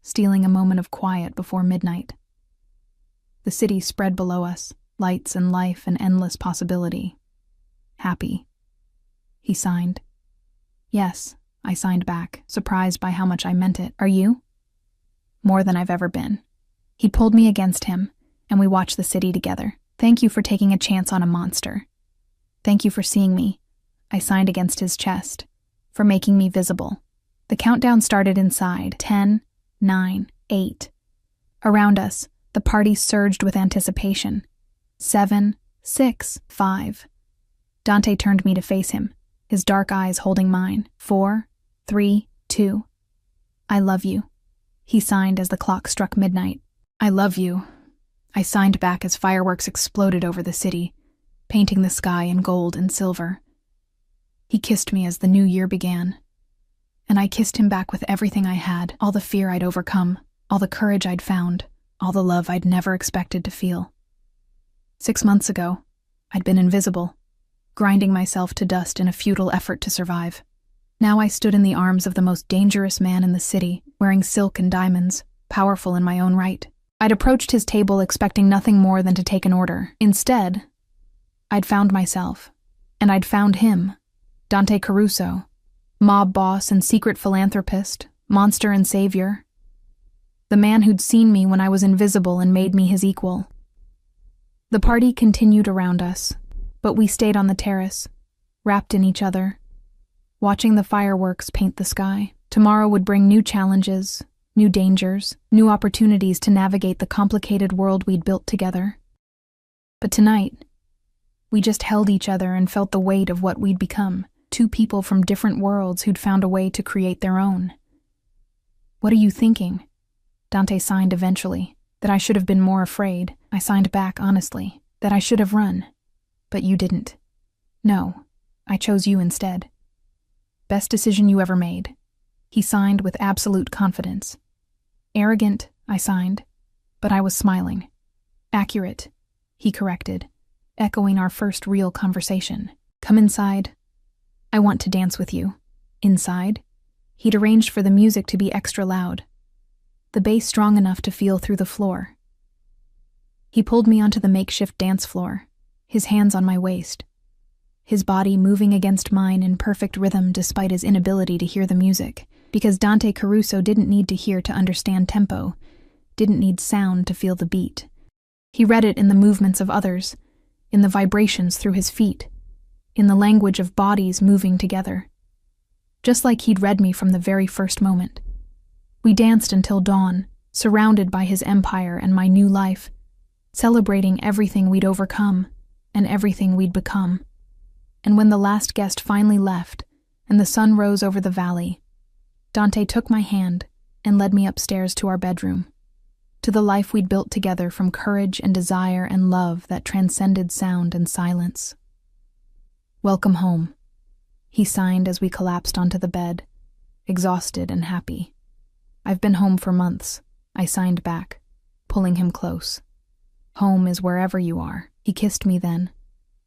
stealing a moment of quiet before midnight. The city spread below us, lights and life and endless possibility. Happy. He signed. Yes, I signed back, surprised by how much I meant it. Are you? More than I've ever been. He pulled me against him, and we watched the city together. Thank you for taking a chance on a monster. Thank you for seeing me. I signed against his chest, for making me visible. The countdown started inside. 10, 9, 8. Around us, the party surged with anticipation. 7, 6, 5. Dante turned me to face him, his dark eyes holding mine. 4, 3, 2. I love you. He signed as the clock struck midnight. I love you. I signed back as fireworks exploded over the city, painting the sky in gold and silver. He kissed me as the new year began, and I kissed him back with everything I had, all the fear I'd overcome, all the courage I'd found, all the love I'd never expected to feel. 6 months ago, I'd been invisible, grinding myself to dust in a futile effort to survive. Now I stood in the arms of the most dangerous man in the city, wearing silk and diamonds, powerful in my own right. I'd approached his table expecting nothing more than to take an order. Instead, I'd found myself, and I'd found him, Dante Caruso, mob boss and secret philanthropist, monster and savior. The man who'd seen me when I was invisible and made me his equal. The party continued around us, but we stayed on the terrace, wrapped in each other, watching the fireworks paint the sky. Tomorrow would bring new challenges, new dangers, new opportunities to navigate the complicated world we'd built together. But tonight, we just held each other and felt the weight of what we'd become, two people from different worlds who'd found a way to create their own. What are you thinking? Dante signed eventually. That I should have been more afraid. I signed back honestly. That I should have run. But you didn't. No, I chose you instead. Best decision you ever made. He signed with absolute confidence. Arrogant, I signed, but I was smiling. Accurate, he corrected, echoing our first real conversation. Come inside. I want to dance with you. Inside? He'd arranged for the music to be extra loud, the bass strong enough to feel through the floor. He pulled me onto the makeshift dance floor, his hands on my waist, his body moving against mine in perfect rhythm despite his inability to hear the music, because Dante Caruso didn't need to hear to understand tempo, didn't need sound to feel the beat. He read it in the movements of others, in the vibrations through his feet, in the language of bodies moving together. Just like he'd read me from the very first moment. We danced until dawn, surrounded by his empire and my new life, celebrating everything we'd overcome and everything we'd become. And when the last guest finally left and the sun rose over the valley, Dante took my hand and led me upstairs to our bedroom, to the life we'd built together from courage and desire and love that transcended sound and silence. Welcome home, He signed as we collapsed onto the bed, exhausted and happy. I've been home for months, I signed back, pulling him close. Home is wherever you are. He kissed me then,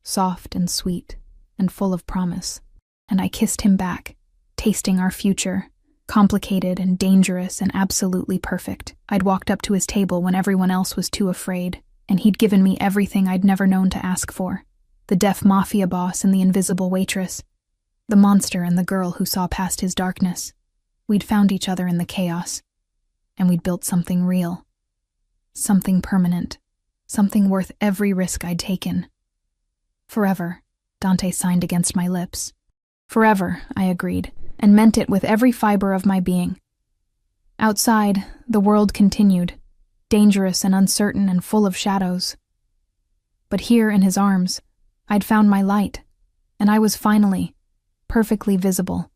soft and sweet and full of promise. And I kissed him back, tasting our future, complicated and dangerous and absolutely perfect. I'd walked up to his table when everyone else was too afraid, and he'd given me everything I'd never known to ask for. The deaf Mafia boss and the invisible waitress. The monster and the girl who saw past his darkness. We'd found each other in the chaos, and we'd built something real. Something permanent. Something worth every risk I'd taken. Forever, Dante signed against my lips. Forever, I agreed, and meant it with every fiber of my being. Outside, the world continued, dangerous and uncertain and full of shadows. But here in his arms, I'd found my light, and I was finally, perfectly visible.